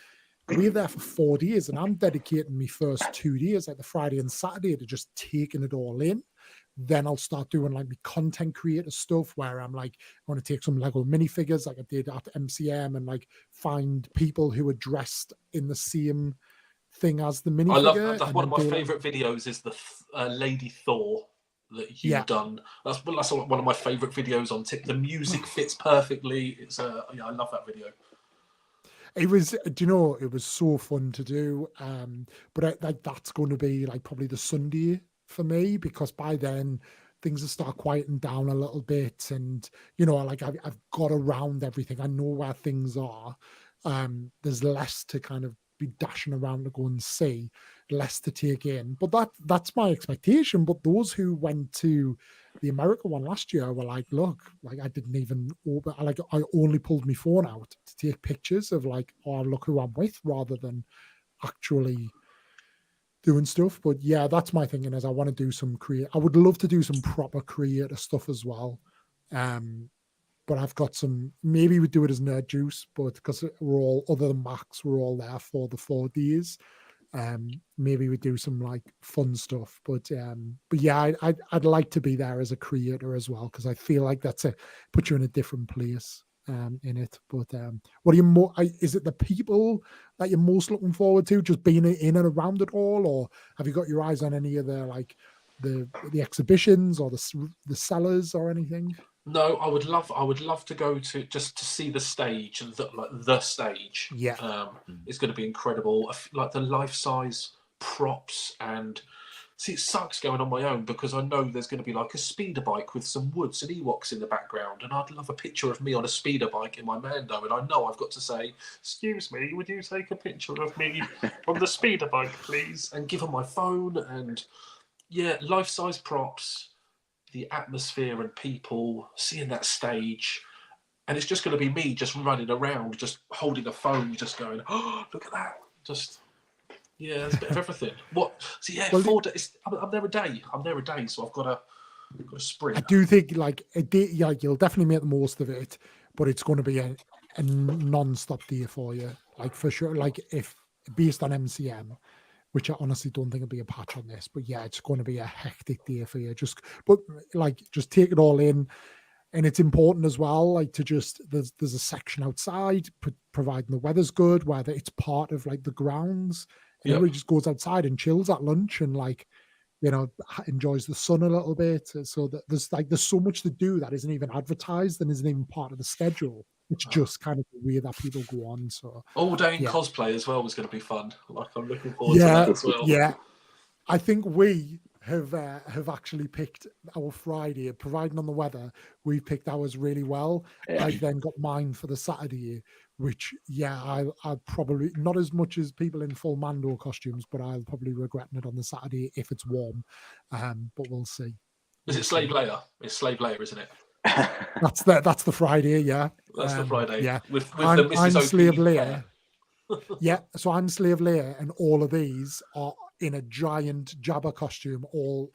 We're there for 4 days, and I'm dedicating my first 2 days, like the Friday and Saturday, to just taking it all in. Then I'll start doing like my content creator stuff, where I'm like, I want to take some Lego minifigures like I did at MCM, and like find people who are dressed in the same thing as the minifigure. I love that. One of my favorite videos is the Lady Thor that you've done. That's one of my favorite videos on TikTok. The music fits perfectly. It's I love that video. It was, do you know, it was so fun to do. But that's going to be like probably the Sunday for me, because by then things will start quieting down a little bit, and you know, like I've got around everything. I know where things are. There's less to kind of be dashing around to go and see, less to take in. But that's my expectation. But those who went to the America one last year were like, look, like I didn't even open, like I only pulled my phone out to take pictures of like, oh, look who I'm with, rather than actually doing stuff. But yeah, that's my thinking, is I want to do some I would love to do some proper creator stuff as well. But I've got some, maybe we do it as Nerd Juice, but because we're all, other than Max, we're all there for the 4 days. Maybe we do some like fun stuff. But yeah, I'd like to be there as a creator as well, because I feel like put you in a different place in it. But what are you is it the people that you're most looking forward to, just being in and around it all, or have you got your eyes on any of the like the exhibitions or the sellers or anything? No, I would love to go to just to see the stage, and the stage. Yeah, it's going to be incredible. Like the life-size props, and see, it sucks going on my own because I know there's going to be like a speeder bike with some woods and Ewoks in the background, and I'd love a picture of me on a speeder bike in my Mando, and I know I've got to say, "Excuse me, would you take a picture of me on the speeder bike, please?" and give them my phone, and yeah, life-size props. The atmosphere and people, seeing that stage, and it's just going to be me just running around, just holding a phone, just going, "Oh, look at that!" Just there's a bit of everything. So yeah, well, 4 days. I'm there a day, so I've got to sprint. I do think like a day, yeah, you'll definitely make the most of it, but it's going to be a non-stop day for you, like for sure. Like if based on MCM. Which I honestly don't think will be a patch on this, but yeah, it's going to be a hectic day for you. Just take it all in, and it's important as well. Like to there's a section outside, providing the weather's good, whether it's part of like the grounds. And everybody just goes outside and chills at lunch, and like, you know, enjoys the sun a little bit. So that there's so much to do that isn't even advertised and isn't even part of the schedule. It's just kind of the way that people go on. So all day in cosplay as well was going to be fun. Like I'm looking forward to that as well. Yeah, I think we have actually picked our Friday, providing on the weather. We picked ours really well. I then got mine for the Saturday, which I'll probably not as much as people in full Mando costumes, but I'll probably regret it on the Saturday if it's warm. But we'll see. Is it Slave Leia? It's Slave Leia, isn't it? That's the Friday, yeah. That's the Friday. Yeah. With I'm the Mrs. Slave Leia. Yeah, so I'm Slave Leia, and all of these are in a giant Jabba costume, all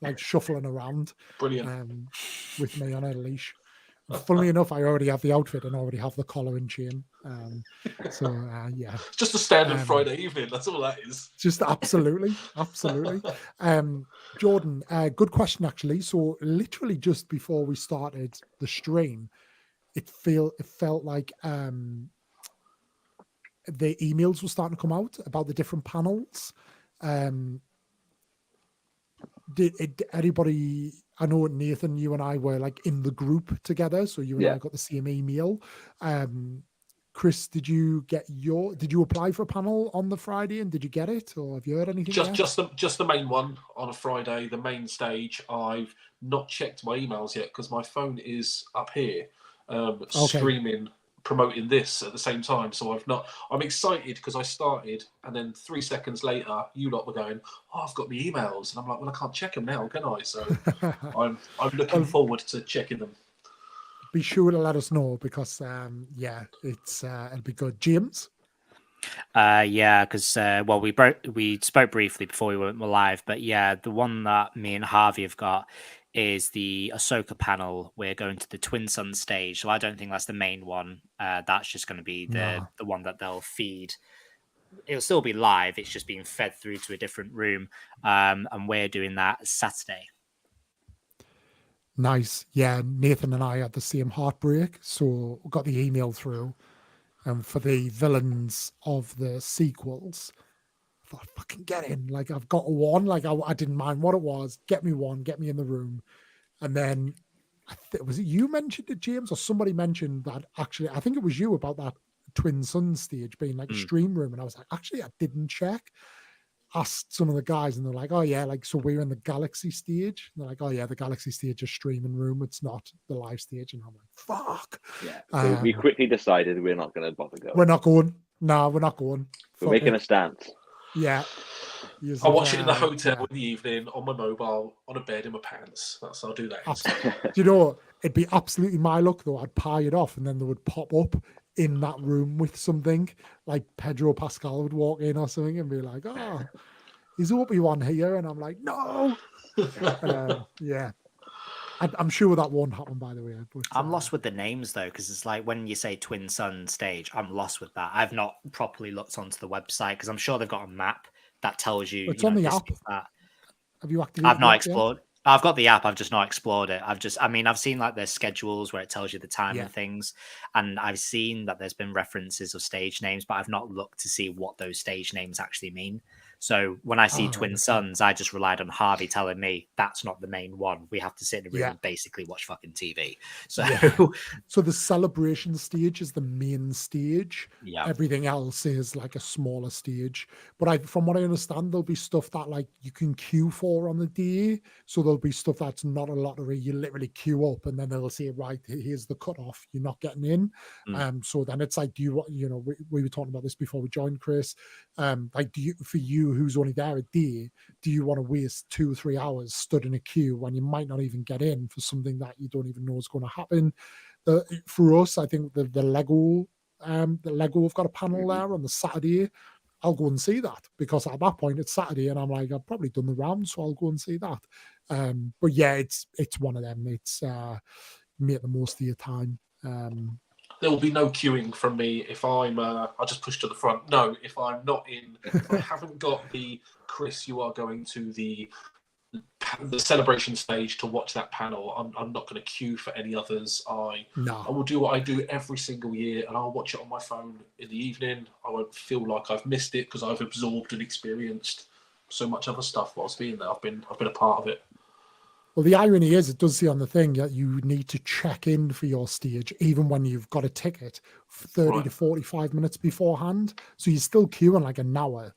like shuffling around. Brilliant. With me on a leash. Funnily enough, I already have the outfit and already have the collar and chain. It's just a standard Friday evening. That's all that is. Just absolutely. Jordan, good question actually. So literally just before we started the stream, it felt like the emails were starting to come out about the different panels. did anybody? I know Nathan, you and I were like in the group together, so you and I got the same email. Chris, did you apply for a panel on the Friday, and did you get it, or have you heard anything yet? Just the main one on a Friday, the main stage. I've not checked my emails yet because my phone is up here, streaming, promoting this at the same time. So I'm excited because I started, and then 3 seconds later, you lot were going, "Oh, I've got my emails," and I'm like, "Well, I can't check them now, can I?" So I'm looking forward to checking them. Be sure to let us know because it's it'll be good. James. Because we spoke briefly before we went live, but yeah, the one that me and Harvey have got is the Ahsoka panel. We're going to the Twin Sun stage, so I don't think that's the main one. That's just going to be the one that they'll feed. It'll still be live. It's just being fed through to a different room, and we're doing that Saturday. Nice. Yeah, Nathan and I had the same heartbreak, so got the email through. And for the villains of the sequels, I thought, fucking get in. Like, I've got one. Like, I didn't mind what it was. Get me one. Get me in the room. And then, was it you mentioned it, James? Or somebody mentioned that, actually, I think it was you, about that Twin Sun stage being like a stream room. And I was like, actually, I didn't check. Asked some of the guys, and they're like, "Oh yeah, like, so we're in the Galaxy stage." And they're like, "Oh yeah, the Galaxy stage is streaming room. It's not the live stage." And I'm like, "Fuck." Yeah. So we quickly decided we're not going to bother going. We're not going. No, we're not going. We're making a stance. Yeah. I'll watch it in the hotel in the evening on my mobile, on a bed in my pants. I'll do that. Do you know, it'd be absolutely my luck though. I'd pie it off, and then they would pop up in that room with something, like Pedro Pascal would walk in or something and be like, "Oh, is Obi-Wan here?" And I'm like, "No." Yeah. I'm sure that won't happen, by the way. But, I'm lost with the names though, because it's like when you say Twin Sun stage, I'm lost with that. I've not properly looked onto the website because I'm sure they've got a map that tells you. It's on the app. Have you activated? I've not explored. I've got the app. I've just not explored it. I've seen like their schedules where it tells you the time and things, and I've seen that there's been references of stage names, but I've not looked to see what those stage names actually mean. So when I see Twin Suns, I just relied on Harvey telling me that's not the main one. We have to sit in a room and basically watch fucking TV. So, so the celebration stage is the main stage. Yeah. Everything else is like a smaller stage. But from what I understand, there'll be stuff that like you can queue for on the day. So there'll be stuff that's not a lottery. You literally queue up, and then they'll say, "Right, here's the cutoff. You're not getting in." So then it's like, we were talking about this before we joined, Chris. Like, for you who's only there a day, do you want to waste 2 or 3 hours stood in a queue when you might not even get in for something that you don't even know is going to happen? For us, I think the Lego have got a panel there on the Saturday. I'll go and see that because at that point it's Saturday and I'm like, I've probably done the round, so I'll go and see that. But yeah, it's one of them. It's make the most of your time. There will be no queuing from me if I'll just push to the front. No, if I'm not in, if I haven't got the Chris, you are going to the celebration stage to watch that panel. I'm not going to queue for any others. I will do what I do every single year, and I'll watch it on my phone in the evening. I won't feel like I've missed it because I've absorbed and experienced so much other stuff whilst being there. I've been a part of it. Well, the irony is, it does say on the thing that you need to check in for your stage, even when you've got a ticket, 30 to 45 minutes beforehand. So you're still queuing like an hour.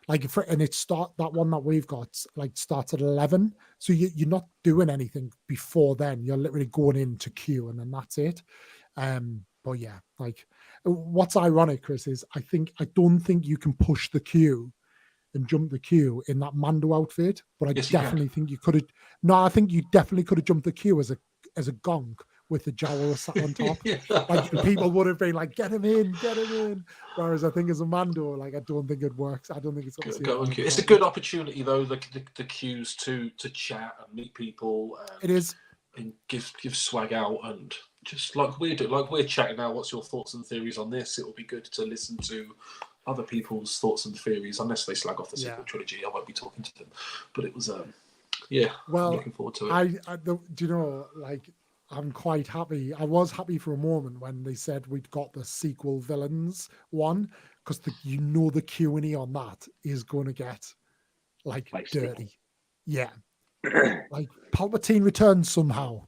Like, that one that we've got like starts at 11. So you're not doing anything before then. You're literally going in to queue, and then that's it. But yeah, like, what's ironic, Chris, is I don't think you can push the queue and jump the queue in that Mando outfit, but I definitely think you could have. No, I think you definitely could have jumped the queue as a gonk with the Jawa sat on top. Like, people would have been like, "Get him in, get him in." Whereas I think as a Mando, like, I don't think it works. I don't think it's It's a good opportunity though. The queues to chat and meet people. It is, and give swag out, and just like we do, like we're chatting now. What's your thoughts and theories on this? It will be good to listen to other people's thoughts and theories, unless they slag off the sequel trilogy. I won't be talking to them, but it was well, I'm looking forward to it. Do you know, like, I'm quite happy. I was happy for a moment when they said we'd got the sequel villains one, because the Q&A on that is going to get like dirty. Yeah, Like Palpatine returns somehow.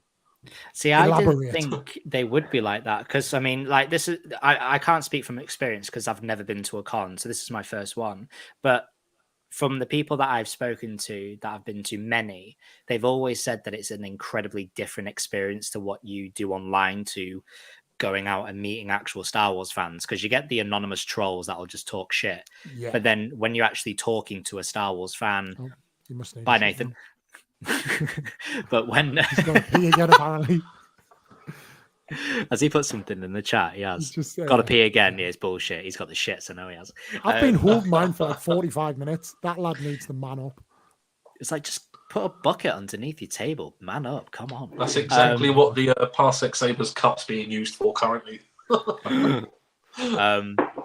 See, I didn't Elaborate. think they would be like that because I mean, like this is I can't speak from experience because I've never been to a con, so this is my first one. But from the people that I've spoken to, that I've been to many, they've always said that it's an incredibly different experience to what you do online to going out and meeting actual Star Wars fans because you get the anonymous trolls that'll just talk shit. Yeah. But then when you're actually talking to a Star Wars fan, Oh, you must need bye to shut Nathan. down. But when He's gonna pee again, apparently. has he put something in the chat? He has. Just Got to pee again. Yeah, it's bullshit. He's got the shits. I know he has. I've been holding mine for like 45 minutes. That lad needs to man up. It's like just put a bucket underneath your table. Man up. Come on. That's exactly what the Parsec Sabre's cup's being used for currently. But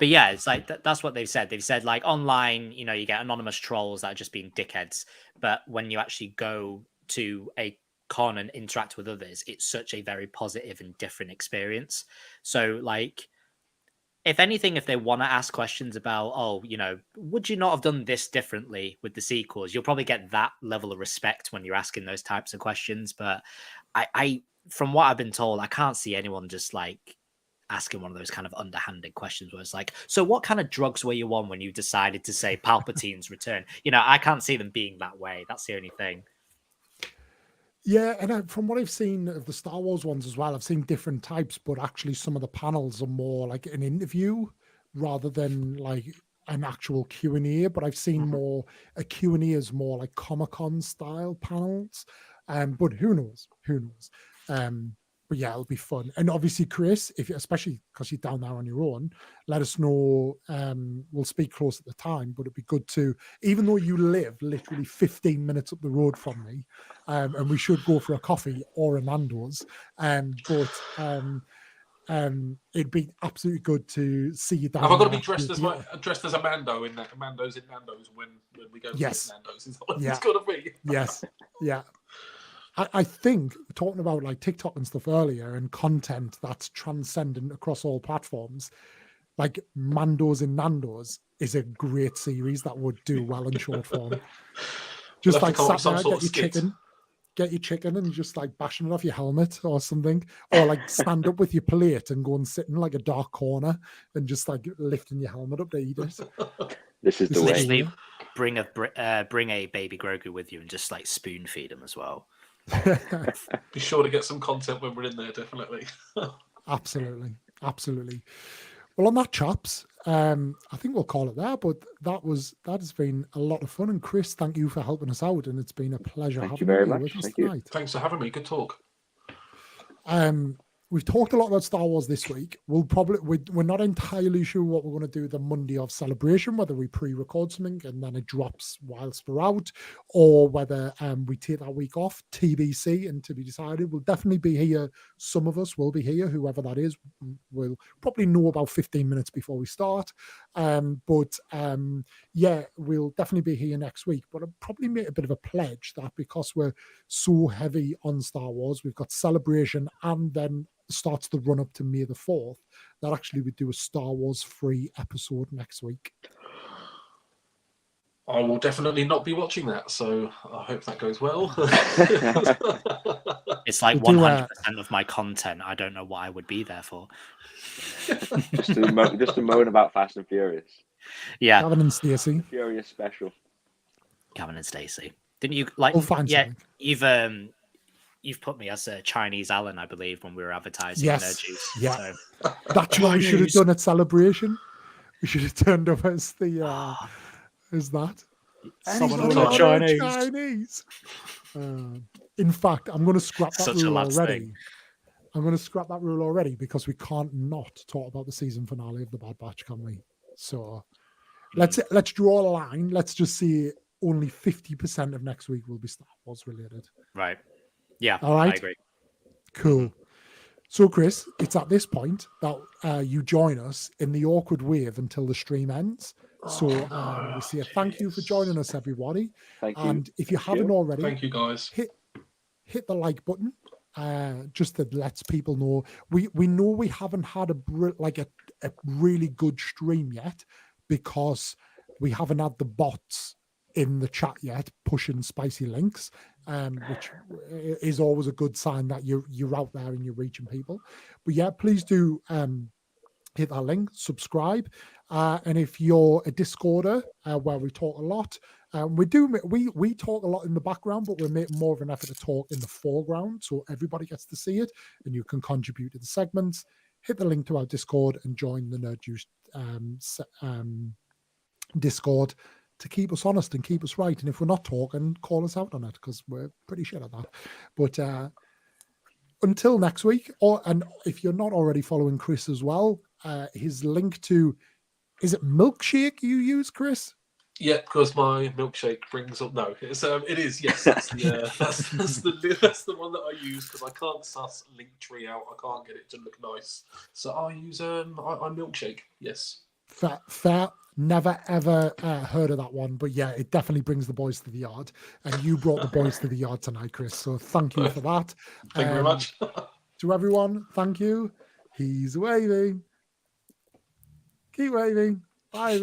yeah, it's like that's what they've said. They've said like online, you know, you get anonymous trolls that are just being dickheads, but when you actually go to a con and interact with others, it's such a very positive and different experience. So like, if anything, if they want to ask questions about, oh, you know, would you not have done this differently with the sequels, you'll probably get that level of respect when you're asking those types of questions. But I from what I've been told, I can't see anyone just like asking one of those kind of underhanded questions where it's like, so what kind of drugs were you on when you decided to say Palpatine's return? You know, I can't see them being that way. That's the only thing. Yeah, and from what I've seen of the Star Wars ones as well, I've seen different types, but actually some of the panels are more like an interview rather than like an actual Q&A. But I've seen more a Q&A is more like Comic-Con style panels. But who knows? Who knows? But yeah, it'll be fun. And obviously, Chris, if especially because you're down there on your own, let us know. We'll speak close at the time, but it'd be good to, even though you live literally 15 minutes up the road from me, and we should go for a coffee or a Nando's. But it'd be absolutely good to see you down. Have I got to there. be dressed as a Mando in that Mando's in Nando's when we go to Nando's? Is what it's got to be. Yes. Yeah. I think talking about like TikTok and stuff earlier and content that's transcendent across all platforms, like Mando's and Nando's is a great series that would do well in short form. Just like sat there, get your chicken and just like bashing it off your helmet or something, or like stand up with your plate and go and sit in like a dark corner and just like lifting your helmet up to eat it. This is the way. Literally bring a baby Grogu with you and just like spoon feed him as well. Be sure to get some content when we're in there, definitely. Absolutely. Well, on that, chaps, I think we'll call it there. But that has been a lot of fun. And Chris, thank you for helping us out, and it's been a pleasure having you very much with us tonight. Thanks for having me. Good talk. We've talked a lot about Star Wars this week. We're not entirely sure what we're going to do the Monday of Celebration, whether we pre-record something and then it drops whilst we're out, or whether we take that week off, TBC, and to be decided. We'll definitely be here. Some of us will be here, whoever that is. We'll probably know about 15 minutes before we start. Yeah, we'll definitely be here next week. But I'll probably make a bit of a pledge that because we're so heavy on Star Wars, we've got Celebration and then starts the run up to May the 4th, that actually we do a Star Wars free episode next week. I will definitely not be watching that, so I hope that goes well. It's like 100% of my content. I don't know what I would be there for. just to moan about Fast and Furious. Yeah, Gavin and Stacey. Furious special. Gavin and Stacey. Didn't you like? We'll find something. You've put me as a Chinese Alan, I believe, when we were advertising NERDJUCE. Yeah. So. That's what we should have done at Celebration. We should have turned up as the as that. Someone who Chinese. In fact, I'm going to scrap that rule already. I'm going to scrap that rule already because we can't not talk about the season finale of The Bad Batch, can we? So let's draw a line. Let's just say only 50% of next week will be Star Wars related. Right. Yeah, all right. I agree. Cool. So, Chris, it's at this point that you join us in the awkward wave until the stream ends. So we say thank you for joining us, everybody. Thank you. And if you haven't already, thank you guys. Hit the like button. Just to let people know. We know we haven't had a really good stream yet because we haven't had the bots in the chat yet pushing spicy links. which is always a good sign that you're out there and you're reaching people. But yeah, please do hit that link, subscribe, and if you're a Discorder where we talk a lot, we talk a lot in the background, but we're making more of an effort to talk in the foreground so everybody gets to see it and you can contribute to the segments. Hit the link to our Discord and join the NERDJUCE Discord to keep us honest and keep us right. And if we're not talking, call us out on it because we're pretty shit at that. But until next week, and if you're not already following Chris as well, his link to, is it milkshake you use, Chris? Yeah, because my milkshake brings up. No, it is. Yes, that's the that's the one that I use because I can't suss Linktree out. I can't get it to look nice, so I use I milkshake. Yes. Fair. Never ever heard of that one, but yeah, it definitely brings the boys to the yard, and you brought the boys to the yard tonight, Chris. So thank you for that. Thank you very much. To everyone, thank you. He's waving. Keep waving. Bye.